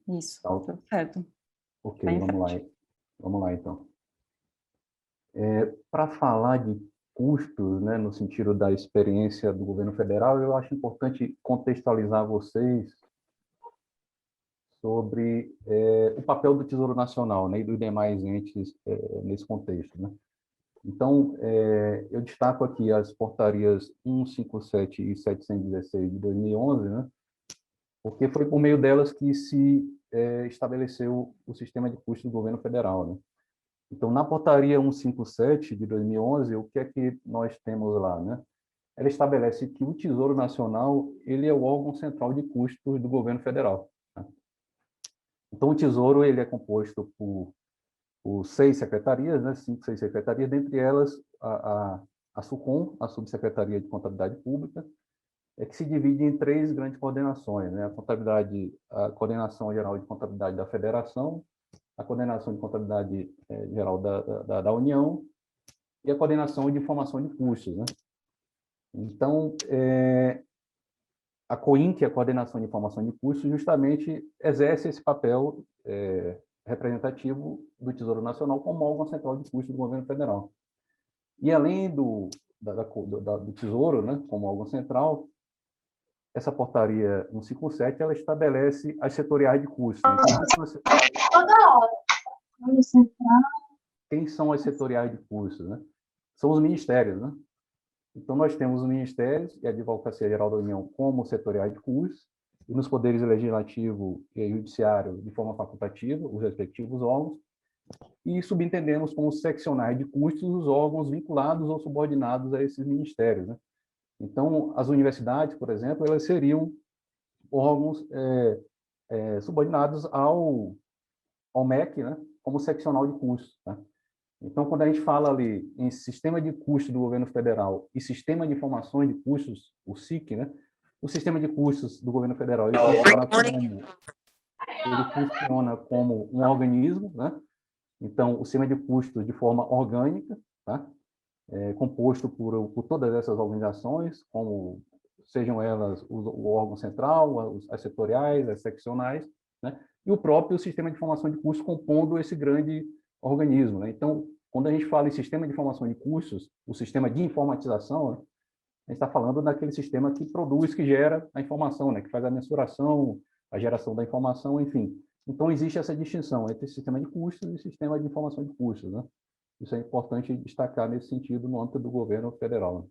isso, Tá. tudo certo. Ok, vamos lá então. Para falar de custos, né, no sentido da experiência do governo federal, eu acho importante contextualizar vocês sobre o papel do Tesouro Nacional, né, e dos demais entes nesse contexto, né? Então, eu destaco aqui as portarias 157 e 716 de 2011, né, porque foi por meio delas que se estabeleceu o sistema de custos do governo federal, né? Então, na portaria 157 de 2011, o que é que nós temos lá, né? Ela estabelece que o Tesouro Nacional ele é o órgão central de custos do governo federal, né? Então, o Tesouro ele é composto por 6 secretarias, né? 5, 6 secretarias, dentre elas a SUCOM, a Subsecretaria de Contabilidade Pública, que se divide em 3 grandes coordenações, né? A Coordenação Geral de Contabilidade da Federação, a Coordenação de Contabilidade Geral da União e a Coordenação de Informação de Custos, né? Então, a COIN, que é a Coordenação de Informação de Custos, justamente exerce esse papel representativo do Tesouro Nacional como órgão central de custos do governo federal. E além do Tesouro, né, como órgão central, essa portaria 157, ela estabelece as setoriais de custos, né? Quem são as setoriais de custos, né? São os ministérios, né? Então, nós temos os ministérios e a Advocacia Geral da União como setoriais de custos, e nos poderes legislativo e judiciário, de forma facultativa, os respectivos órgãos, e subentendemos como seccionais de custos os órgãos vinculados ou subordinados a esses ministérios, né? Então, as universidades, por exemplo, elas seriam órgãos subordinados ao OMEC, né, como seccional de custos. Tá? Então, quando a gente fala ali em sistema de custos do governo federal e sistema de informações de custos, o SIC, né, o sistema de custos do governo federal ele funciona como um organismo, né? Então, o sistema de custos de forma orgânica, tá? Composto por todas essas organizações, como sejam elas o órgão central, as setoriais, as seccionais, né? E o próprio sistema de informação de custos compondo esse grande organismo, né? Então, quando a gente fala em sistema de informação de custos, o sistema de informatização, né? A gente está falando daquele sistema que produz, que gera a informação, né? Que faz a mensuração, a geração da informação, enfim. Então, existe essa distinção entre sistema de custos e sistema de informação de custos, né? Isso é importante destacar nesse sentido no âmbito do governo federal.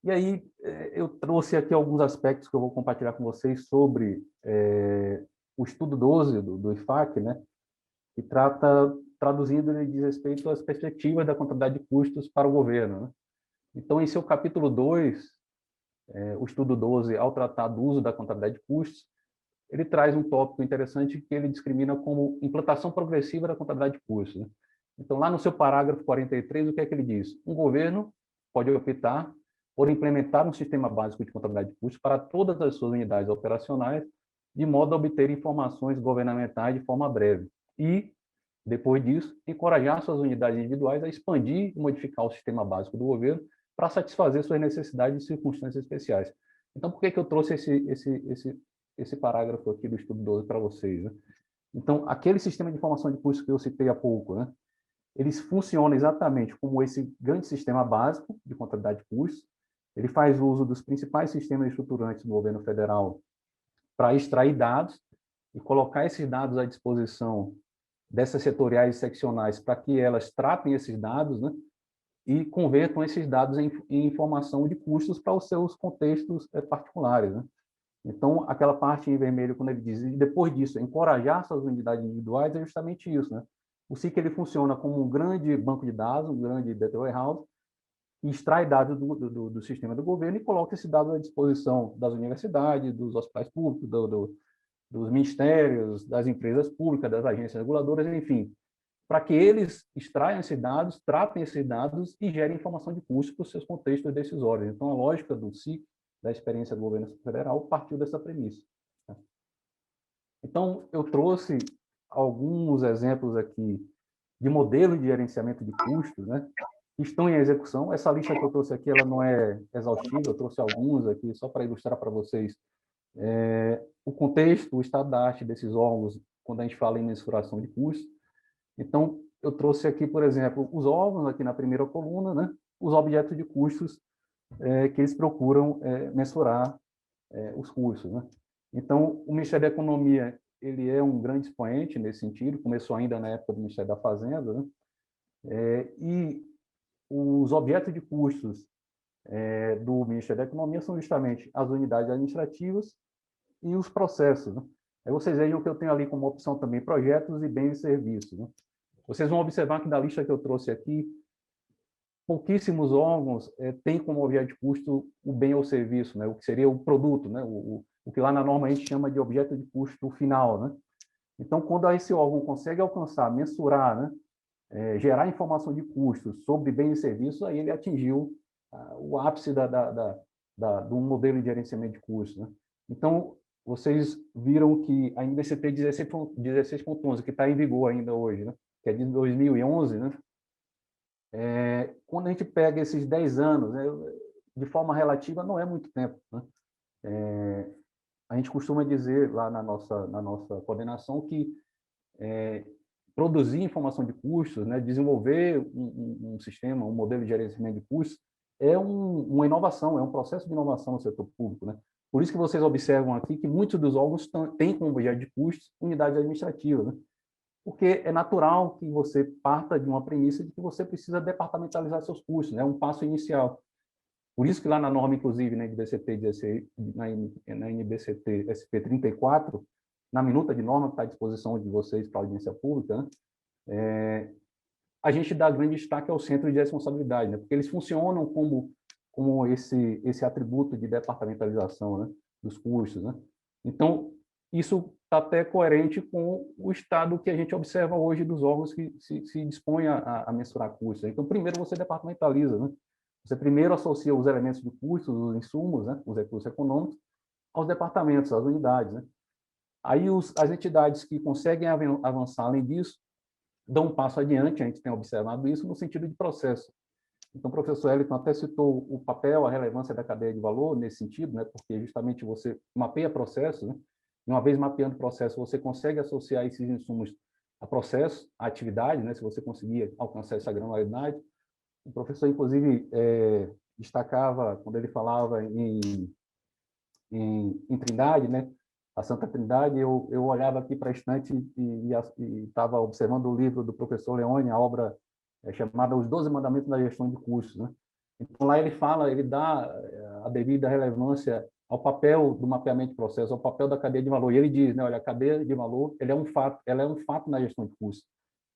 E aí, eu trouxe aqui alguns aspectos que eu vou compartilhar com vocês sobre o estudo 12 do IFAC, né? Que trata, traduzindo, ele diz respeito às perspectivas da contabilidade de custos para o governo, né? Então, em seu capítulo 2, o estudo 12, ao tratar do uso da contabilidade de custos, ele traz um tópico interessante que ele discrimina como implantação progressiva da contabilidade de custos, né? Então, lá no seu parágrafo 43, o que é que ele diz? Um governo pode optar por implementar um sistema básico de contabilidade de custos para todas as suas unidades operacionais, de modo a obter informações governamentais de forma breve. E, depois disso, encorajar suas unidades individuais a expandir e modificar o sistema básico do governo para satisfazer suas necessidades e circunstâncias especiais. Então, por que eu trouxe esse parágrafo aqui do estudo 12 para vocês, né? Então, aquele sistema de informação de custos que eu citei há pouco, né? Eles funcionam exatamente como esse grande sistema básico de contabilidade de custos. Ele faz uso dos principais sistemas estruturantes do governo federal para extrair dados e colocar esses dados à disposição dessas setoriais e seccionais para que elas tratem esses dados, né? E convertam esses dados em informação de custos para os seus contextos particulares, né? Então, aquela parte em vermelho, quando ele diz, e depois disso, encorajar suas unidades individuais, é justamente isso, né? O SIC ele funciona como um grande banco de dados, um grande data warehouse, que extrai dados do sistema do governo e coloca esses dados à disposição das universidades, dos hospitais públicos, dos ministérios, das empresas públicas, das agências reguladoras, enfim, para que eles extraiam esses dados, tratem esses dados e gerem informação de custo para os seus contextos decisórios. Então, a lógica do SIC, da experiência do governo federal, partiu dessa premissa. Então, eu trouxe alguns exemplos aqui de modelo de gerenciamento de custos, né, que estão em execução. Essa lista que eu trouxe aqui, ela não é exaustiva, eu trouxe alguns aqui só para ilustrar para vocês o contexto, o estado da arte desses órgãos, quando a gente fala em mensuração de custos. Então, eu trouxe aqui, por exemplo, os órgãos, aqui na primeira coluna, né, os objetos de custos que eles procuram mensurar os custos, né? Então, o Ministério da Economia, ele é um grande expoente nesse sentido, começou ainda na época do Ministério da Fazenda, né? E os objetos de custos do Ministério da Economia são justamente as unidades administrativas e os processos, né? Aí vocês vejam que eu tenho ali como opção também projetos e bens e serviços, né? Vocês vão observar que da lista que eu trouxe aqui, pouquíssimos órgãos têm como objeto de custo o bem ou serviço, né? O que seria o produto, né? O que lá na norma a gente chama de objeto de custo final, né? Então, quando esse órgão consegue alcançar, mensurar, né? Gerar informação de custos sobre bens e serviços, aí ele atingiu o ápice do modelo de gerenciamento de custos, né? Então, vocês viram que a NBCT 16.11, que está em vigor ainda hoje, né? Que é de 2011, né? Quando a gente pega esses 10 anos, né, de forma relativa, não é muito tempo, né? A gente costuma dizer lá na nossa coordenação que produzir informação de custos, né, desenvolver um sistema, um modelo de gerenciamento de custos, é uma inovação, é um processo de inovação no setor público, né? Por isso que vocês observam aqui que muitos dos órgãos têm como objeto de custos unidades administrativas, né? Porque é natural que você parta de uma premissa de que você precisa departamentalizar seus custos, né? É um passo inicial. Por isso que lá na norma, inclusive, na NBCT SP 34, na minuta de norma que está à disposição de vocês para a audiência pública, né? A gente dá grande destaque ao centro de responsabilidade, né? Porque eles funcionam como esse atributo de departamentalização, né? Dos custos, né? Então, isso está até coerente com o estado que a gente observa hoje dos órgãos que se dispõem a mensurar custos. Então, primeiro você departamentaliza, né? Você primeiro associa os elementos de custos, os insumos, né, os recursos econômicos, aos departamentos, às unidades, né? Aí as entidades que conseguem avançar além disso dão um passo adiante, a gente tem observado isso no sentido de processo. Então, o professor Wellington até citou o papel, a relevância da cadeia de valor nesse sentido, né, porque justamente você mapeia processos, né, e uma vez mapeando o processo, você consegue associar esses insumos a processo, a atividade, né, se você conseguir alcançar essa granularidade. O professor, inclusive, destacava, quando ele falava em Trindade, né, a Santa Trindade, eu olhava aqui para a estante e estava observando o livro do professor Leone, a obra chamada Os 12 Mandamentos da Gestão de Custos, né? Então, lá ele fala, ele dá a devida relevância ao papel do mapeamento de processo, ao papel da cadeia de valor. E ele diz, né, olha, a cadeia de valor, ela é um fato na gestão de custos.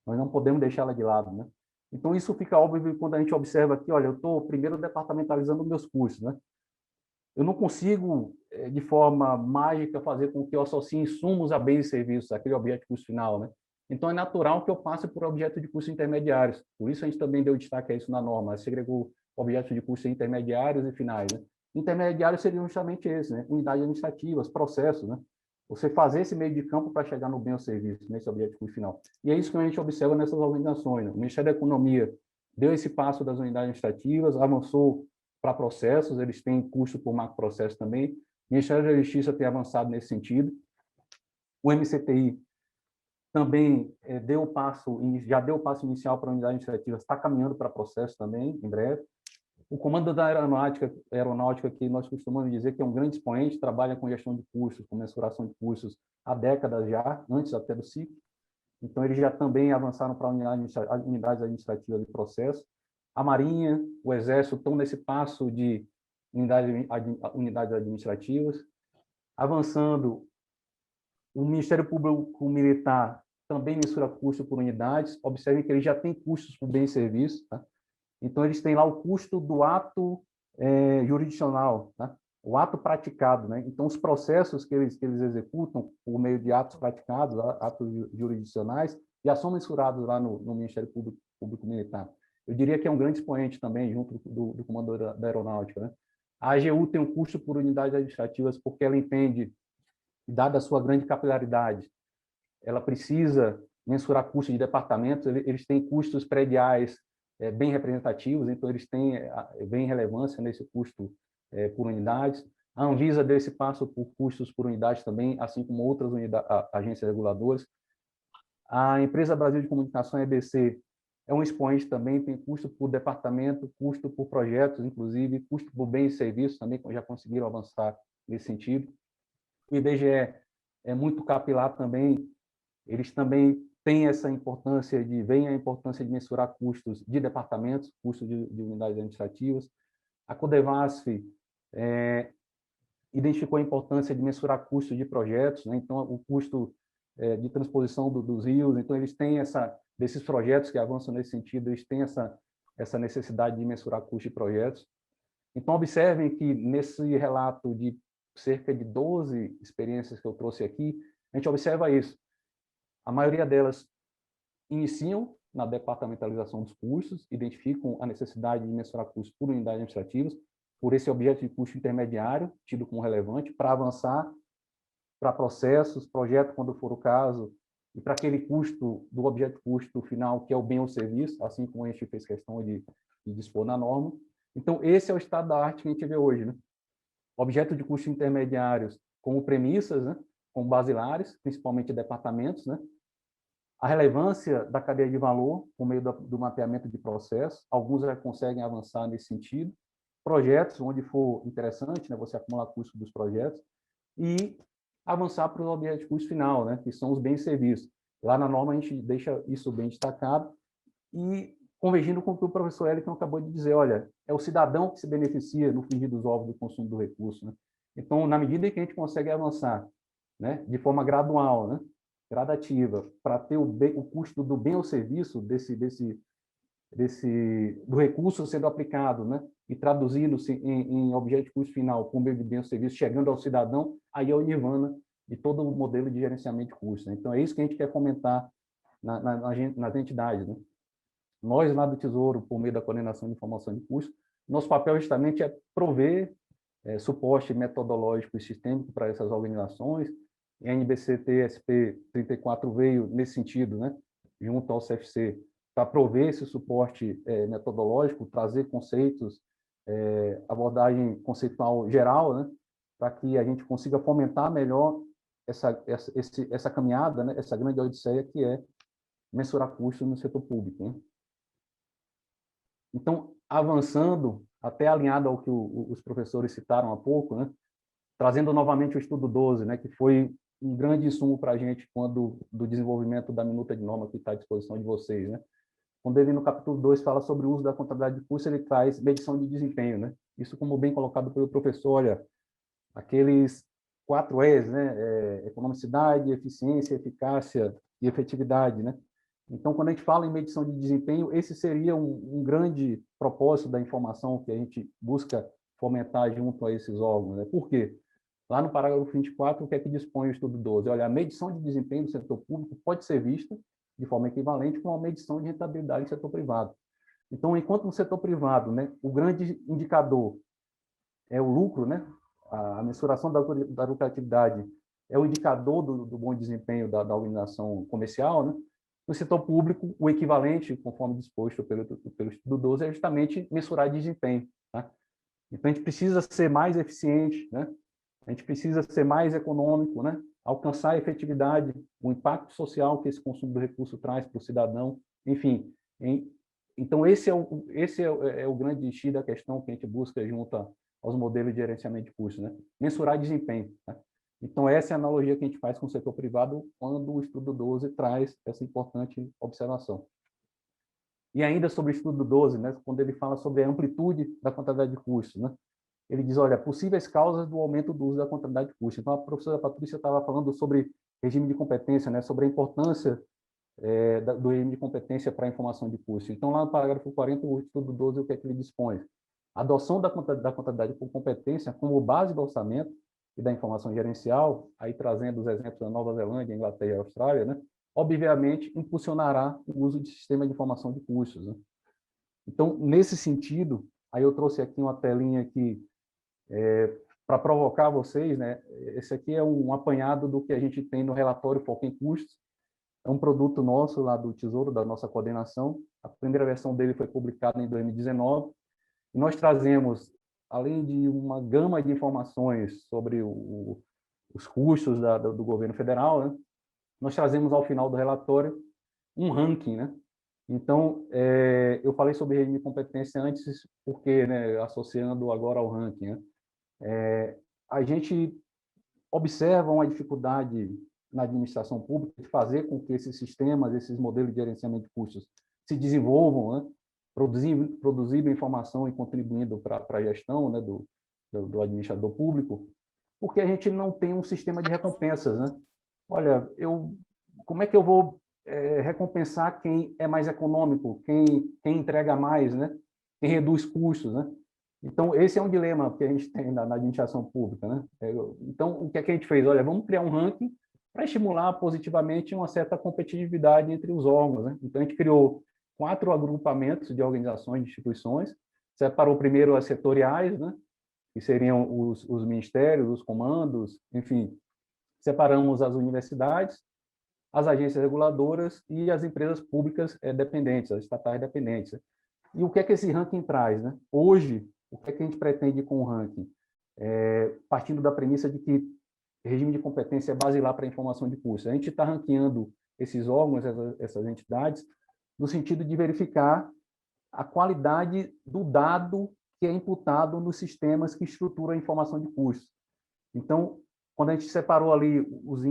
Nós não podemos deixá-la de lado, né? Então, isso fica óbvio quando a gente observa aqui, olha, eu estou primeiro departamentalizando meus custos, né? Eu não consigo, de forma mágica, fazer com que eu associe insumos a bens e serviços, aquele objeto de custo final, né? Então, é natural que eu passe por objetos de custo intermediários. Por isso, a gente também deu destaque a isso na norma, segregou objetos de custo intermediários e finais, né? Intermediários seriam justamente esses, né? Unidades administrativas, processos, né? Você fazer esse meio de campo para chegar no bem ou serviço, nesse objeto de custo final. E é isso que a gente observa nessas organizações, né? O Ministério da Economia deu esse passo das unidades administrativas, avançou para processos, eles têm custo por macroprocesso também. O Ministério da Justiça tem avançado nesse sentido. O MCTI também já deu o passo inicial para a unidade administrativa, está caminhando para processo também, em breve. O Comando da Aeronáutica, que nós costumamos dizer que é um grande expoente, trabalha com gestão de custos, com mensuração de custos há décadas já, antes até do CIC. Então, eles já também avançaram para unidades administrativas de processo. A Marinha, o Exército estão nesse passo de unidades administrativas. Avançando, o Ministério Público Militar também mensura custo por unidades. Observem que ele já tem custos por bem e serviço, tá? Então, eles têm lá o custo do ato jurisdicional, tá? O ato praticado, né? Então, os processos que eles executam por meio de atos praticados, atos jurisdicionais, já são mensurados lá no Ministério Público Militar. Eu diria que é um grande expoente também, junto do Comando da Aeronáutica, né? A AGU tem um custo por unidades administrativas porque ela entende, dada a sua grande capilaridade, ela precisa mensurar custos de departamentos, eles têm custos prediais bem representativos, então eles têm bem relevância nesse custo por unidades. A Anvisa deu esse passo por custos por unidades também, assim como outras agências reguladoras. A Empresa Brasil de Comunicação, EBC, é um expoente também, tem custo por departamento, custo por projetos, inclusive, custo por bens e serviços também, já conseguiram avançar nesse sentido. O IBGE é muito capilar também, eles também têm essa importância veem a importância de mensurar custos de departamentos, custos de unidades administrativas. A Codevasf identificou a importância de mensurar custos de projetos, né? Então, o custo de transposição dos rios, então eles têm desses projetos que avançam nesse sentido, eles têm essa necessidade de mensurar custos de projetos. Então, observem que nesse relato de cerca de 12 experiências que eu trouxe aqui, a gente observa isso. A maioria delas iniciam na departamentalização dos custos, identificam a necessidade de mensurar custos por unidades administrativas, por esse objeto de custo intermediário, tido como relevante, para avançar para processos, projeto, quando for o caso, e para aquele custo do objeto de custo final, que é o bem ou serviço, assim como a gente fez questão de dispor na norma. Então, esse é o estado da arte que a gente vê hoje, né? Objeto de custos intermediários como premissas, né? Como basilares, principalmente departamentos, né? A relevância da cadeia de valor por meio do mapeamento de processos, alguns já conseguem avançar nesse sentido. Projetos, onde for interessante, né? Você acumular custo dos projetos, e avançar para o objeto de custo final, né, que são os bens e serviços. Lá na norma a gente deixa isso bem destacado e convergindo com o que o professor Wellington acabou de dizer, olha, é o cidadão que se beneficia no frigir dos ovos do consumo do recurso, né? Então, na medida em que a gente consegue avançar, né, de forma gradual, né, gradativa, para ter o custo do bem ou serviço do recurso sendo aplicado, né, e traduzindo-se em objeto de custo final por meio de bem ou serviço, chegando ao cidadão, aí é o nirvana de todo o modelo de gerenciamento de custos, né? Então, é isso que a gente quer fomentar nas entidades, né? Nós, lá do Tesouro, por meio da coordenação de informação de custos, nosso papel justamente é prover suporte metodológico e sistêmico para essas organizações. E a NBC-TSP 34 veio nesse sentido, né, junto ao CFC, para prover esse suporte metodológico, trazer conceitos, abordagem conceitual geral, né, para que a gente consiga fomentar melhor essa caminhada, né, essa grande odisseia que é mensurar custos no setor público, né? Então, avançando, até alinhado ao que os professores citaram há pouco, né, trazendo novamente o estudo 12, né, que foi um grande insumo para a gente do desenvolvimento da minuta de norma que está à disposição de vocês, né? Quando ele, no capítulo 2, fala sobre o uso da contabilidade de custo, ele traz medição de desempenho, né? Isso, como bem colocado pelo professor, olha, aqueles 4 E's, né? Economicidade, eficiência, eficácia e efetividade, né? Então, quando a gente fala em medição de desempenho, esse seria um grande propósito da informação que a gente busca fomentar junto a esses órgãos, né? Por quê? Lá no parágrafo 24, o que é que dispõe o estudo 12? Olha, a medição de desempenho do setor público pode ser vista de forma equivalente com a medição de rentabilidade do setor privado. Então, enquanto no setor privado, né, o grande indicador é o lucro, né, a mensuração da lucratividade é o indicador do bom desempenho da organização comercial, né? No setor público, o equivalente, conforme disposto pelo estudo 12, é justamente mensurar desempenho, tá? Então, a gente precisa ser mais eficiente, né? A gente precisa ser mais econômico, né? Alcançar a efetividade, o impacto social que esse consumo do recurso traz para o cidadão, enfim. Então, esse é o grande X da questão que a gente busca junto aos modelos de gerenciamento de custos, né? Mensurar desempenho, né? Então, essa é a analogia que a gente faz com o setor privado quando o estudo 12 traz essa importante observação. E ainda sobre o estudo 12, né, quando ele fala sobre a amplitude da contabilidade de custos, né? Ele diz, olha, possíveis causas do aumento do uso da contabilidade de custos. Então, a professora Patrícia estava falando sobre regime de competência, né, sobre a importância do regime de competência para a informação de custos. Então, lá no parágrafo 40, o estudo 12, o que é que ele dispõe? A adoção da contabilidade por competência como base do orçamento e da informação gerencial, aí trazendo os exemplos da Nova Zelândia, Inglaterra e Austrália, né, obviamente impulsionará o uso de sistema de informação de custos, né? Então, nesse sentido, aí eu trouxe aqui uma telinha aqui para provocar vocês, né? Esse aqui é um apanhado do que a gente tem no relatório Foco em Custos. É um produto nosso lá do Tesouro, da nossa coordenação. A primeira versão dele foi publicada em 2019. E nós trazemos, além de uma gama de informações sobre os custos do governo federal, né? Nós trazemos ao final do relatório um ranking, né? Então, eu falei sobre regime de competência antes, porque, né, associando agora ao ranking, né? A gente observa uma dificuldade na administração pública de fazer com que esses sistemas, esses modelos de gerenciamento de custos se desenvolvam, né? Produzindo informação e contribuindo para a gestão, né, do administrador público, porque a gente não tem um sistema de recompensas, né? Olha, como é que eu vou recompensar quem é mais econômico, quem entrega mais, né? Quem reduz custos, né? Então, esse é um dilema que a gente tem na administração pública, né? Então, o que é que a gente fez? Olha, vamos criar um ranking para estimular positivamente uma certa competitividade entre os órgãos, né? Então, a gente criou 4 agrupamentos de organizações, de instituições, separou primeiro as setoriais, né? Que seriam os ministérios, os comandos, enfim, separamos as universidades, as agências reguladoras e as empresas públicas dependentes, as estatais dependentes. E o que é que esse ranking traz, né? Hoje, o que é que a gente pretende com o ranking? Partindo da premissa de que regime de competência é basilar para a informação de custos. A gente está ranqueando esses órgãos, essas entidades, no sentido de verificar a qualidade do dado que é imputado nos sistemas que estruturam a informação de custos. Então, quando a gente separou ali os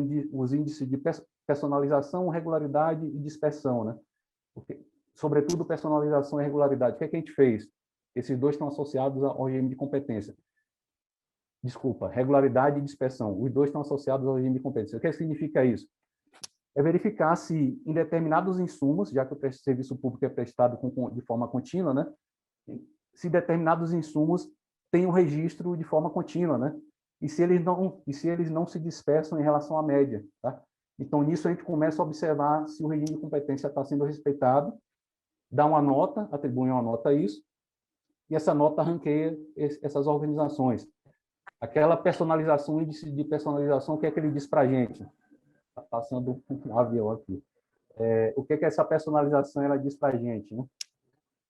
índices de personalização, regularidade e dispersão, né? Porque, sobretudo, personalização e regularidade. O que é que a gente fez? Esses dois estão associados ao regime de competência. Desculpa, regularidade e dispersão. Os dois estão associados ao regime de competência. O que significa isso? É verificar se, em determinados insumos, já que o serviço público é prestado de forma contínua, né? Se determinados insumos têm um registro de forma contínua, né? e se eles não se dispersam em relação à média, tá? Então, nisso a gente começa a observar se o regime de competência está sendo respeitado, dá uma nota, atribui uma nota a isso, e essa nota ranqueia essas organizações. Aquela personalização, índice de personalização, o que é que ele diz para a gente? Está passando um avião aqui. O que é que essa personalização ela diz para a gente, né?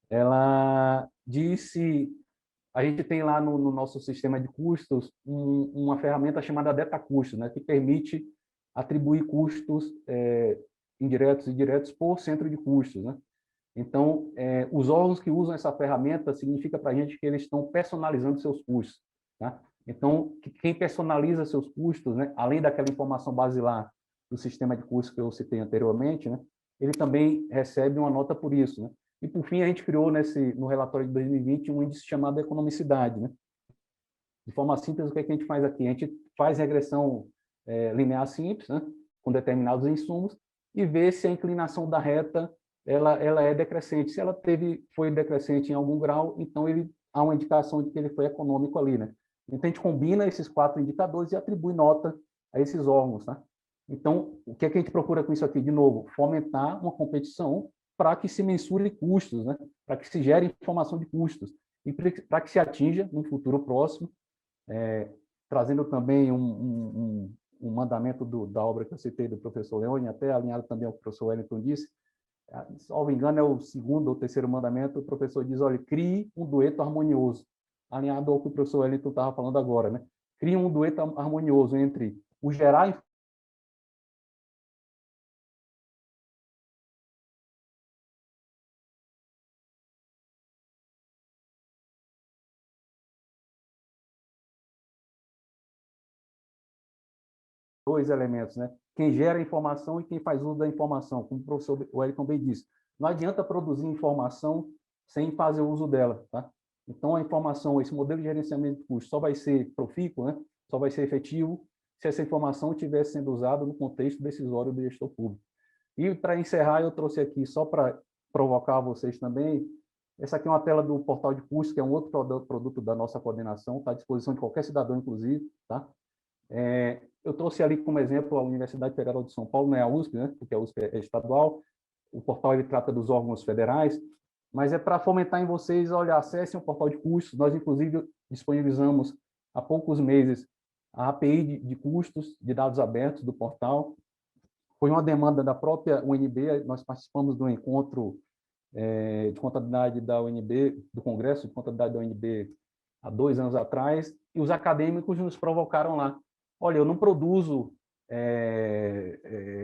Ela diz se a gente tem lá no nosso sistema de custos uma ferramenta chamada DataCustos, né, que permite atribuir custos indiretos e diretos por centro de custos, né? Então, os órgãos que usam essa ferramenta significa para a gente que eles estão personalizando seus custos, tá? Então, quem personaliza seus custos, né, além daquela informação basilar do sistema de custos que eu citei anteriormente, né, ele também recebe uma nota por isso, né? E, por fim, a gente criou no relatório de 2020 um índice chamado economicidade, né? De forma simples, o que a gente faz aqui? A gente faz regressão linear simples, né, com determinados insumos, e vê se a inclinação da reta ela é decrescente. Se ela foi decrescente em algum grau, então há uma indicação de que ele foi econômico ali, né? Então, a gente combina esses 4 indicadores e atribui nota a esses órgãos, tá? Então, o que a gente procura com isso aqui? De novo, fomentar uma competição para que se mensure custos, né? Para que se gere informação de custos e para que se atinja, no futuro próximo, trazendo também um mandamento da obra que eu citei do professor Leone, até alinhado também ao que o professor Wellington disse, salvo engano, é o 2º ou 3º mandamento, o professor diz, olha, crie um dueto harmonioso, alinhado ao que o professor Wellington estava falando agora, né? Crie um dueto harmonioso entre o gerar dois elementos, né? Quem gera a informação e quem faz uso da informação, como o professor Wellington bem disse. Não adianta produzir informação sem fazer uso dela, tá? Então, a informação, esse modelo de gerenciamento de custos só vai ser profícuo, né? Só vai ser efetivo se essa informação estiver sendo usada no contexto decisório do gestor público. E, para encerrar, eu trouxe aqui, só para provocar vocês também, essa aqui é uma tela do portal de custos, que é um outro produto da nossa coordenação, está à disposição de qualquer cidadão, inclusive, tá? Eu trouxe ali como exemplo a Universidade Federal de São Paulo, não é a USP, né? Porque a USP é estadual, o portal ele trata dos órgãos federais, mas é para fomentar em vocês, olha, acessem o portal de custos, nós inclusive disponibilizamos há poucos meses a API de custos de dados abertos do portal, foi uma demanda da própria UNB, nós participamos do encontro de contabilidade da UNB, do Congresso de Contabilidade da UNB há 2 anos atrás, e os acadêmicos nos provocaram lá. Olha, eu não produzo,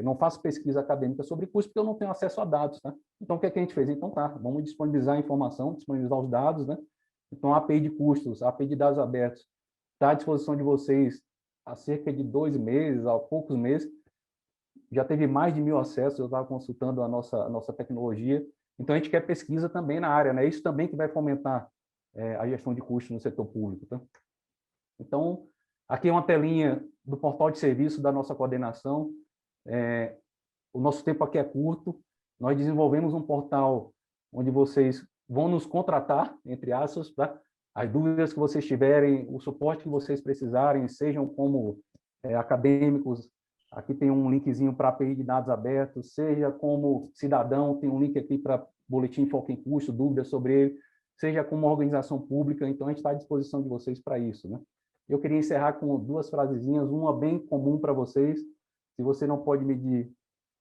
não faço pesquisa acadêmica sobre custo porque eu não tenho acesso a dados, tá? Então, o que é que a gente fez? Então, tá, vamos disponibilizar a informação, disponibilizar os dados, né? Então, a API de custos, a API de dados abertos, está à disposição de vocês há cerca de 2 meses, há poucos meses. Já teve mais de 1.000 acessos, eu estava consultando a nossa tecnologia. Então, a gente quer pesquisa também na área, né? Isso também que vai fomentar a gestão de custos no setor público, tá? Então, aqui é uma telinha do portal de serviço da nossa coordenação. O nosso tempo aqui é curto. Nós desenvolvemos um portal onde vocês vão nos contratar, entre aspas, tá? As dúvidas que vocês tiverem, o suporte que vocês precisarem, sejam como acadêmicos, aqui tem um linkzinho para a API de dados abertos, seja como cidadão, tem um link aqui para boletim foco em custo, dúvidas sobre ele, seja como organização pública, então a gente está à disposição de vocês para isso, né? Eu queria encerrar com 2 frasezinhas, uma bem comum para vocês. Se você não pode medir,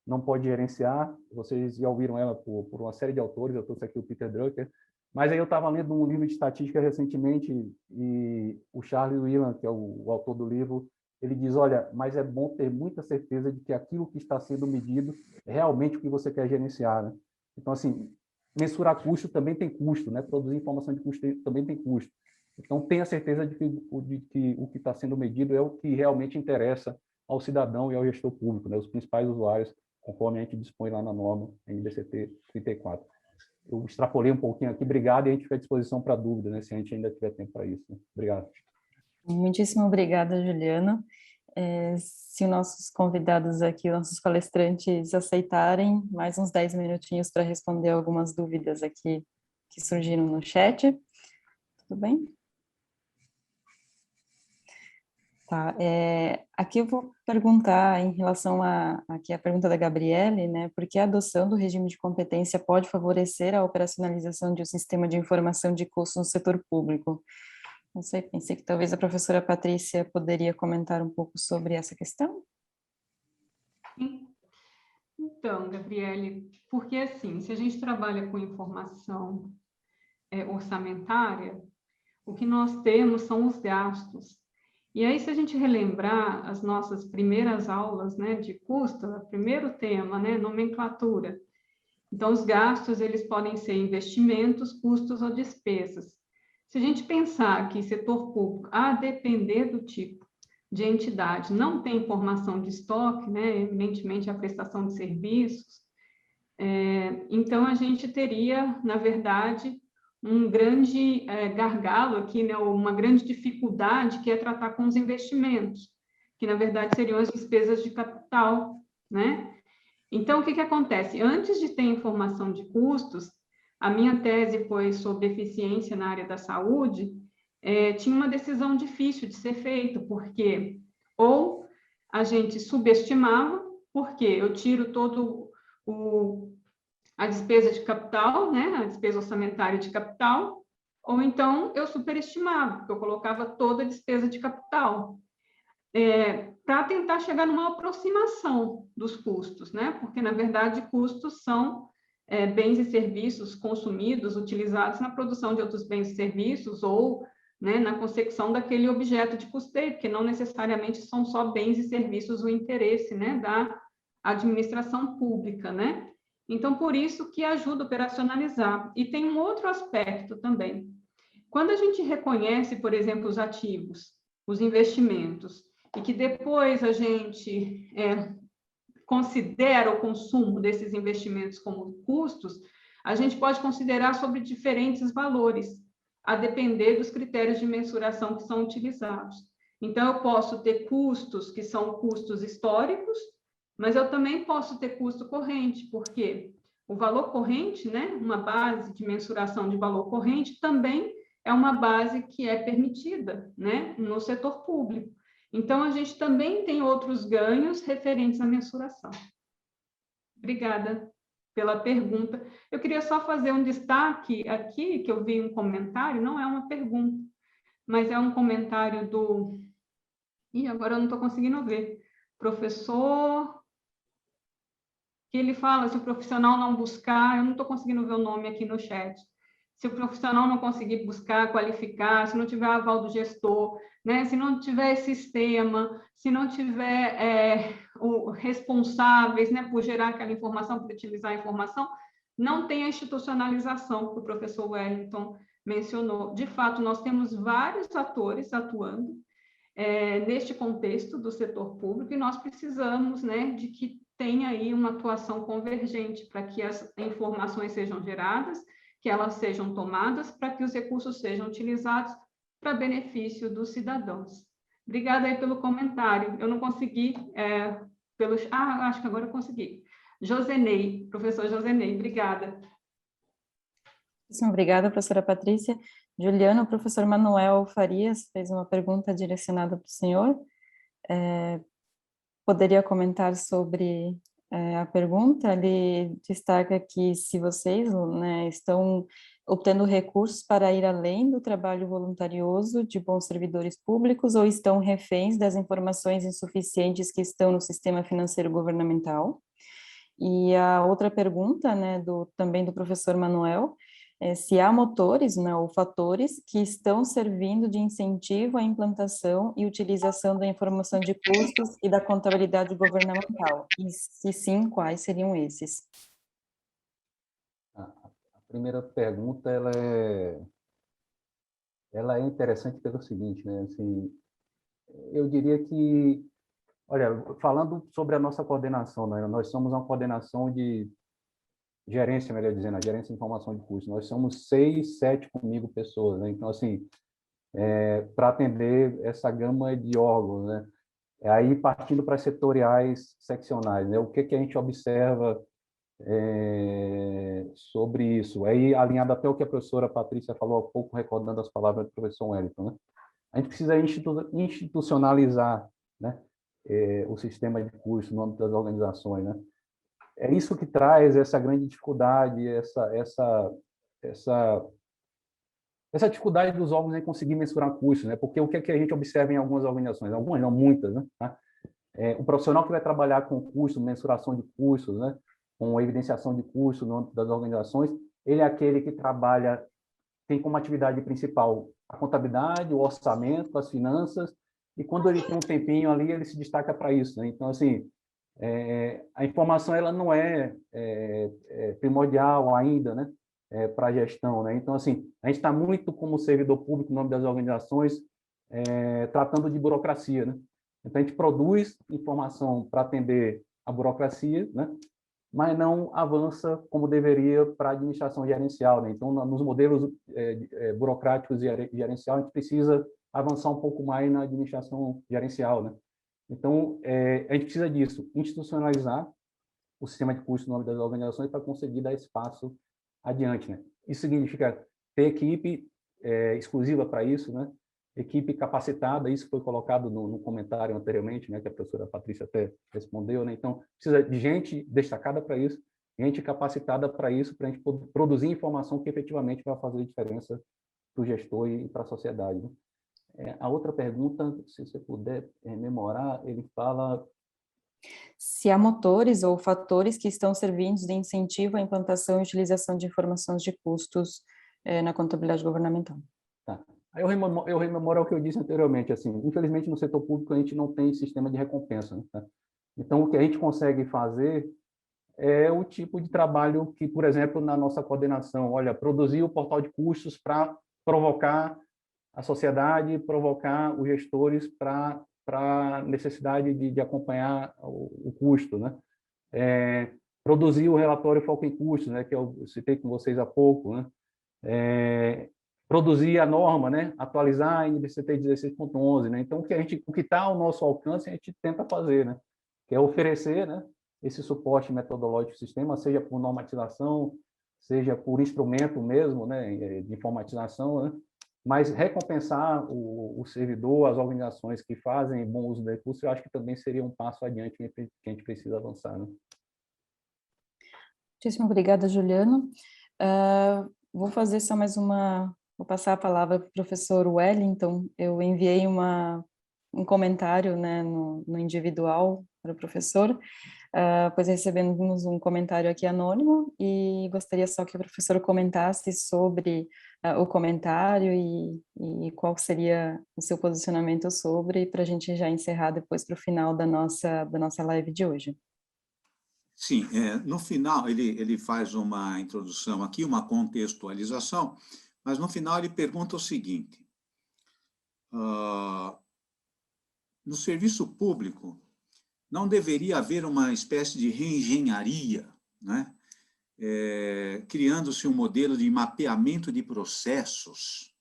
não pode gerenciar. Vocês já ouviram ela por uma série de autores, eu trouxe aqui o Peter Drucker. Mas aí eu estava lendo um livro de estatística recentemente e o Charles Whelan, que é o autor do livro, ele diz, olha, mas é bom ter muita certeza de que aquilo que está sendo medido é realmente o que você quer gerenciar, né? Então, assim, mensurar custo também tem custo, né? Produzir informação de custo também tem custo. Então, tenha certeza de que o que está sendo medido é o que realmente interessa ao cidadão e ao gestor público, né? Os principais usuários, conforme a gente dispõe lá na norma NBCT 34. Eu extrapolei um pouquinho aqui, obrigado, e a gente fica à disposição para dúvida, né? Se a gente ainda tiver tempo para isso. Né? Obrigado. Muitíssimo obrigada, Juliana. Se os nossos convidados aqui, nossos palestrantes aceitarem, mais uns 10 minutinhos para responder algumas dúvidas aqui que surgiram no chat. Tudo bem? Tá, aqui eu vou perguntar em relação aqui a pergunta da Gabriele, né, porque a adoção do regime de competência pode favorecer a operacionalização de um sistema de informação de custos no setor público? Não sei, pensei que talvez a professora Patrícia poderia comentar um pouco sobre essa questão. Então, Gabriele, porque assim, se a gente trabalha com informação orçamentária, o que nós temos são os gastos. E aí, se a gente relembrar as nossas primeiras aulas, né, de custo, o primeiro tema, né, nomenclatura. Então, os gastos, eles podem ser investimentos, custos ou despesas. Se a gente pensar que setor público, a depender do tipo de entidade, não tem informação de estoque, né, evidentemente a prestação de serviços, então a gente teria, na verdade, um grande gargalo aqui, né, uma grande dificuldade, que é tratar com os investimentos, que na verdade seriam as despesas de capital, né? Então, o que acontece? Antes de ter informação de custos, a minha tese foi sobre eficiência na área da saúde, tinha uma decisão difícil de ser feita, porque ou a gente subestimava, porque eu tiro todo a despesa de capital, né, a despesa orçamentária de capital, ou então eu superestimava, porque eu colocava toda a despesa de capital, para tentar chegar numa aproximação dos custos, né, porque, na verdade, custos são bens e serviços consumidos, utilizados na produção de outros bens e serviços, ou, né, na consecução daquele objeto de custeio, porque não necessariamente são só bens e serviços o interesse, né, da administração pública, né? Então, por isso que ajuda a operacionalizar. E tem um outro aspecto também. Quando a gente reconhece, por exemplo, os ativos, os investimentos, e que depois a gente considera o consumo desses investimentos como custos, a gente pode considerar sobre diferentes valores, a depender dos critérios de mensuração que são utilizados. Então, eu posso ter custos que são custos históricos, mas eu também posso ter custo corrente, porque o valor corrente, né, uma base de mensuração de valor corrente, também é uma base que é permitida, né, no setor público. Então, a gente também tem outros ganhos referentes à mensuração. Obrigada pela pergunta. Eu queria só fazer um destaque aqui, que eu vi um comentário, não é uma pergunta, mas é um comentário do... Ih, agora eu não estou conseguindo ver. Professor... que ele fala, se o profissional não buscar, eu não estou conseguindo ver o nome aqui no chat, se o profissional não conseguir buscar, qualificar, se não tiver aval do gestor, né, se não tiver sistema, se não tiver responsáveis, né, por gerar aquela informação, por utilizar a informação, não tem a institucionalização que o professor Wellington mencionou. De fato, nós temos vários atores atuando neste contexto do setor público, e nós precisamos, né, de que tenha aí uma atuação convergente para que as informações sejam geradas, que elas sejam tomadas, para que os recursos sejam utilizados para benefício dos cidadãos. Obrigada aí pelo comentário. Eu não consegui, acho que agora eu consegui. Josenei, professor Josenei, obrigada. Obrigada, professora Patrícia. Juliana, o professor Manuel Farias fez uma pergunta direcionada para o senhor. Poderia comentar sobre a pergunta? Ele destaca que se vocês, né, estão obtendo recursos para ir além do trabalho voluntarioso de bons servidores públicos ou estão reféns das informações insuficientes que estão no sistema financeiro governamental. E a outra pergunta, né, também do professor Manuel, se há motores, né, ou fatores que estão servindo de incentivo à implantação e utilização da informação de custos e da contabilidade governamental. E se sim, quais seriam esses? A primeira pergunta, ela é interessante pelo seguinte, né? Assim, eu diria que, olha, falando sobre a nossa coordenação, né? Nós somos uma coordenação de gerência, melhor dizendo, a gerência de informação de custos. Nós somos 6, 7 comigo pessoas, né? Então, assim, para atender essa gama de órgãos, né? Aí, partindo para setoriais seccionais, né? O que a gente observa sobre isso? Aí, alinhado até o que a professora Patrícia falou há pouco, recordando as palavras do professor Wellington, né? a gente precisa institucionalizar, né, o sistema de curso no âmbito das organizações, né? É isso que traz essa grande dificuldade, essa dificuldade dos órgãos em conseguir mensurar custos, né? Porque o que é que a gente observa em algumas organizações, algumas não, muitas, né? Tá? O profissional que vai trabalhar com custo, mensuração de custos, né? Com evidenciação de custos no âmbito das organizações, ele é aquele que trabalha, tem como atividade principal a contabilidade, o orçamento, as finanças, e quando ele tem um tempinho ali, ele se destaca para isso, né? Então, assim, a informação ela não é primordial ainda, né? Para a gestão, né? Então, assim, a gente está muito como servidor público no nome das organizações, tratando de burocracia, né? Então, a gente produz informação para atender a burocracia, né? Mas não avança como deveria para a administração gerencial, né? Então, nos modelos burocráticos e gerencial, a gente precisa avançar um pouco mais na administração gerencial, né? Então, a gente precisa disso, institucionalizar o sistema de custos no nome das organizações para conseguir dar espaço adiante, né? Isso significa ter equipe exclusiva para isso, né? Equipe capacitada, isso foi colocado no comentário anteriormente, né? Que a professora Patrícia até respondeu, né? Então, precisa de gente destacada para isso, gente capacitada para isso, para a gente produzir informação que efetivamente vai fazer diferença para o gestor e para a sociedade, né? A outra pergunta, se você puder rememorar, ele fala... Se há motores ou fatores que estão servindo de incentivo à implantação e utilização de informações de custos na contabilidade governamental. Tá. Aí eu rememoro o que eu disse anteriormente, assim, infelizmente no setor público a gente não tem sistema de recompensa, né? Tá? Então, o que a gente consegue fazer é o tipo de trabalho que, por exemplo, na nossa coordenação, olha, produzir o portal de custos para provocar a sociedade, provocar os gestores para a necessidade de acompanhar o custo, né? Produzir o relatório foco em custos, né? Que eu citei com vocês há pouco, né? Produzir a norma, né? Atualizar a NBCT 16.11, né? Então, o que está ao nosso alcance, a gente tenta fazer, né? Que é oferecer, né, esse suporte metodológico do sistema, seja por normatização, seja por instrumento mesmo, né, de informatização, né? Mas recompensar o servidor, as organizações que fazem bom uso do recurso, eu acho que também seria um passo adiante que a gente precisa avançar, né? Muitíssimo obrigada, Juliano. Vou fazer só mais vou passar a palavra para o professor Wellington. Eu enviei um comentário, né, no individual para o professor, pois recebemos um comentário aqui anônimo e gostaria só que o professor comentasse sobre o comentário e qual seria o seu posicionamento sobre, para a gente já encerrar depois para o final da nossa live de hoje. Sim, no final ele faz uma introdução aqui, uma contextualização, mas no final ele pergunta o seguinte: no serviço público não deveria haver uma espécie de reengenharia, né? Criando-se um modelo de mapeamento de processos,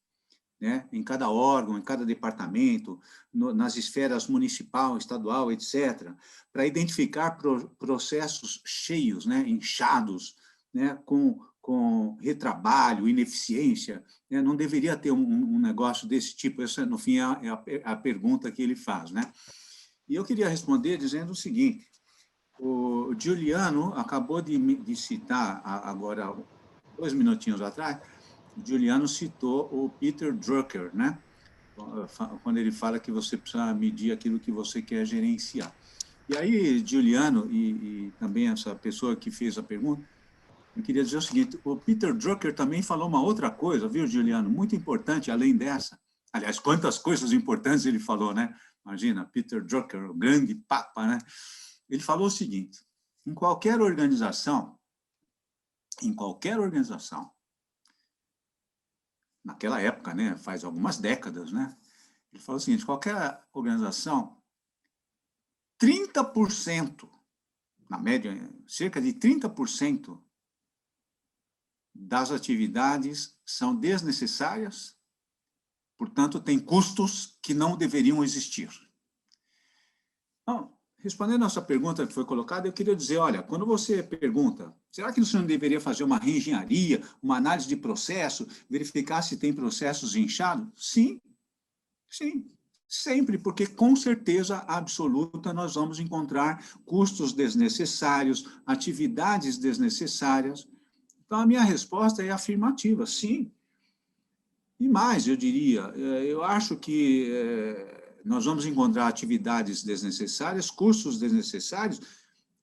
né? Em cada órgão, em cada departamento, nas esferas municipal, estadual, etc., para identificar processos cheios, né? Inchados, né? Com retrabalho, ineficiência, né? Não deveria ter um negócio desse tipo. Essa, no fim, é a pergunta que ele faz, né? E eu queria responder dizendo o seguinte: o Juliano acabou de citar, agora, 2 minutinhos atrás, o Juliano citou o Peter Drucker, né? Quando ele fala que você precisa medir aquilo que você quer gerenciar. E aí, Juliano, e também essa pessoa que fez a pergunta, eu queria dizer o seguinte: o Peter Drucker também falou uma outra coisa, viu, Juliano? Muito importante, além dessa. Aliás, quantas coisas importantes ele falou, né? Imagina, Peter Drucker, o grande papa, né? Ele falou o seguinte: em qualquer organização, naquela época, né, faz algumas décadas, né? Ele falou o seguinte: qualquer organização, 30%, na média, cerca de 30% das atividades são desnecessárias, portanto, tem custos que não deveriam existir. Então, respondendo a essa pergunta que foi colocada, eu queria dizer, olha, quando você pergunta, será que você não deveria fazer uma reengenharia, uma análise de processo, verificar se tem processos inchados? Sim. Sim, sempre, porque com certeza absoluta nós vamos encontrar custos desnecessários, atividades desnecessárias. Então, a minha resposta é afirmativa, sim. E mais, eu diria, eu acho que nós vamos encontrar atividades desnecessárias, custos desnecessários,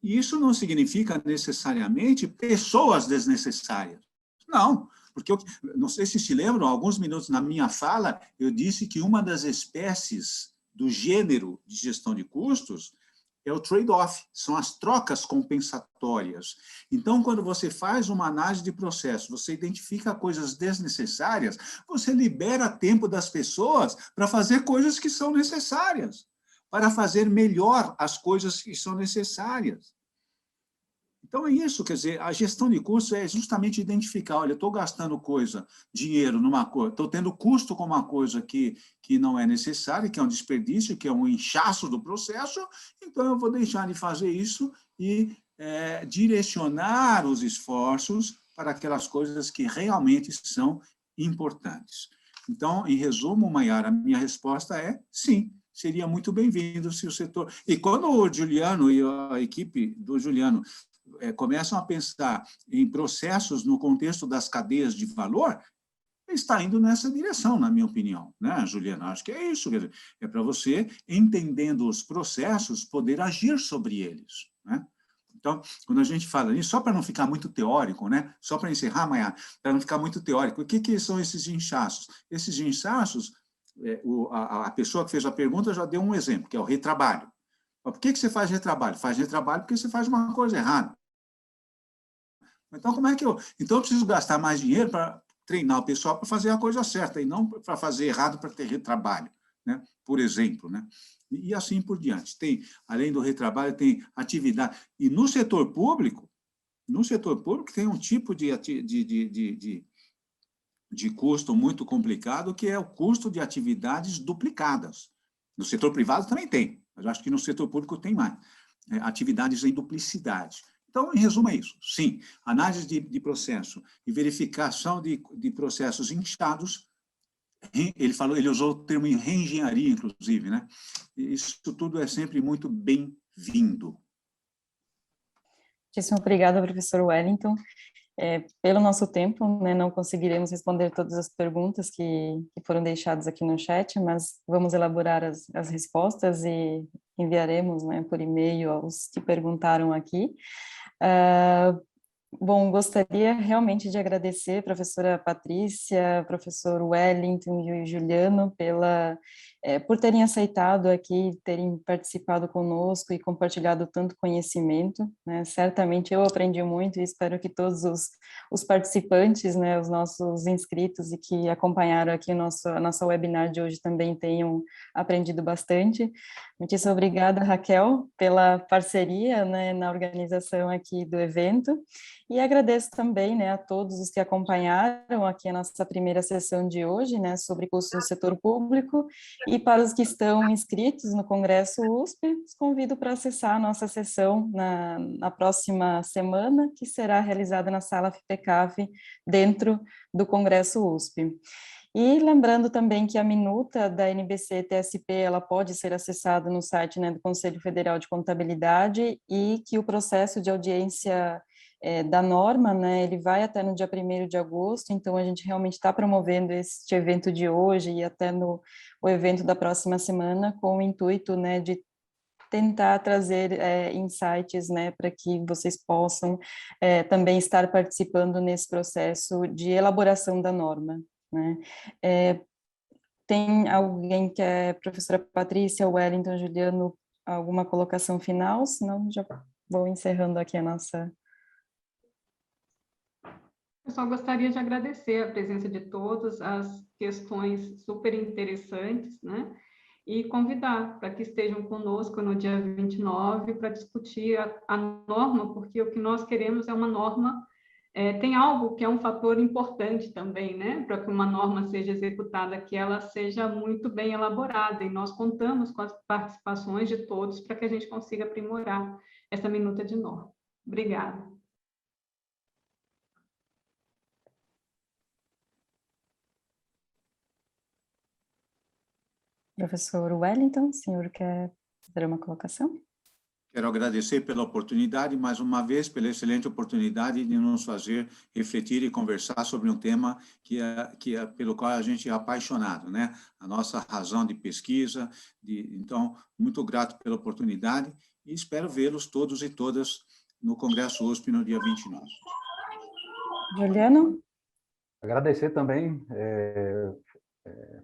e isso não significa necessariamente pessoas desnecessárias. Não, porque eu não sei se lembram, alguns minutos na minha fala, eu disse que uma das espécies do gênero de gestão de custos é o trade-off, são as trocas compensatórias. Então, quando você faz uma análise de processo, você identifica coisas desnecessárias, você libera tempo das pessoas para fazer coisas que são necessárias, para fazer melhor as coisas que são necessárias. Então, é isso, quer dizer, a gestão de custos é justamente identificar, olha, eu estou gastando dinheiro numa coisa, estou tendo custo com uma coisa que não é necessária, que é um desperdício, que é um inchaço do processo, então eu vou deixar de fazer isso e direcionar os esforços para aquelas coisas que realmente são importantes. Então, em resumo, Maiara, a minha resposta é sim, seria muito bem-vindo se o setor... E quando o Juliano e a equipe do Juliano começam a pensar em processos no contexto das cadeias de valor, está indo nessa direção, na minha opinião, né, Juliana? Acho que é isso, é para você, entendendo os processos, poder agir sobre eles, né? Então, quando a gente fala nisso, só para não ficar muito teórico, né? Só para encerrar, Maia, para não ficar muito teórico, o que são esses inchaços? Esses inchaços, a pessoa que fez a pergunta já deu um exemplo, que é o retrabalho. Por que você faz retrabalho? Faz retrabalho porque você faz uma coisa errada. Então, como é que Então, eu preciso gastar mais dinheiro para treinar o pessoal para fazer a coisa certa, e não para fazer errado para ter retrabalho, né? Por exemplo, né? E assim por diante. Além do retrabalho, tem atividade. E no setor público tem um tipo de custo muito complicado, que é o custo de atividades duplicadas. No setor privado também tem, mas eu acho que no setor público tem mais. Atividades em duplicidade. Então, em resumo, é isso. Sim, análise de processo e verificação de processos inchados. Ele usou o termo reengenharia, inclusive, né? Isso tudo é sempre muito bem-vindo. Muitíssimo obrigada, professor Wellington. Pelo nosso tempo, né, não conseguiremos responder todas as perguntas que foram deixadas aqui no chat, mas vamos elaborar as respostas e enviaremos, né, por e-mail aos que perguntaram aqui. Bom, gostaria realmente de agradecer a professora Patrícia, professor Wellington e o Juliano por terem aceitado aqui, terem participado conosco e compartilhado tanto conhecimento, né? Certamente eu aprendi muito e espero que todos os participantes, né, os nossos inscritos e que acompanharam aqui a nossa webinar de hoje também tenham aprendido bastante. Muitíssimo obrigada, Raquel, pela parceria, né, na organização aqui do evento. E agradeço também, né, a todos os que acompanharam aqui a nossa primeira sessão de hoje, né, sobre custos do setor público, e para os que estão inscritos no Congresso USP, os convido para acessar a nossa sessão na próxima semana, que será realizada na Sala FIPECAF, dentro do Congresso USP. E lembrando também que a minuta da NBC-TSP, ela pode ser acessada no site, né, do Conselho Federal de Contabilidade, e que o processo de audiência da norma, né, ele vai até no dia 1º de agosto, então a gente realmente está promovendo este evento de hoje e até o evento da próxima semana, com o intuito, né, de tentar trazer insights, né, para que vocês possam também estar participando nesse processo de elaboração da norma, né. Tem alguém que é professora Patrícia, Wellington, Juliano, alguma colocação final? Senão já vou encerrando aqui a nossa... Eu só gostaria de agradecer a presença de todos, as questões super interessantes, né? E convidar para que estejam conosco no dia 29 para discutir a norma, porque o que nós queremos é uma norma, tem algo que é um fator importante também, né? Para que uma norma seja executada, que ela seja muito bem elaborada, e nós contamos com as participações de todos para que a gente consiga aprimorar essa minuta de norma. Obrigada. Professor Wellington, o senhor quer fazer uma colocação? Quero agradecer pela oportunidade, mais uma vez, pela excelente oportunidade de nos fazer refletir e conversar sobre um tema pelo qual a gente é apaixonado, né? A nossa razão de pesquisa. Então, muito grato pela oportunidade e espero vê-los todos e todas no Congresso USP no dia 29. Juliano? Agradecer também,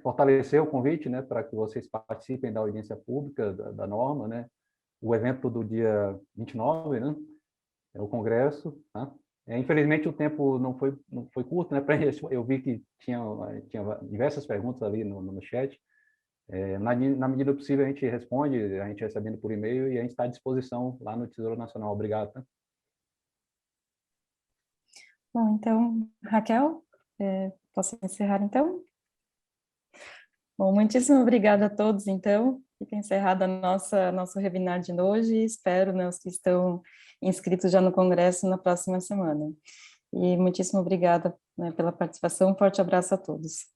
fortalecer o convite, né, para que vocês participem da audiência pública da norma, né? O evento do dia 29, né? É o congresso, tá? Infelizmente o tempo não foi curto, né? Eu vi que tinha diversas perguntas ali no chat. Na medida do possível a gente responde, a gente recebendo por e-mail, e a gente está à disposição lá no Tesouro Nacional. Obrigado. Tá? Bom, então, Raquel, posso encerrar então? Bom, muitíssimo obrigada a todos, então. Fica encerrada nosso webinar de hoje e espero, né, os que estão inscritos já no Congresso na próxima semana. E muitíssimo obrigada, né, pela participação. Um forte abraço a todos.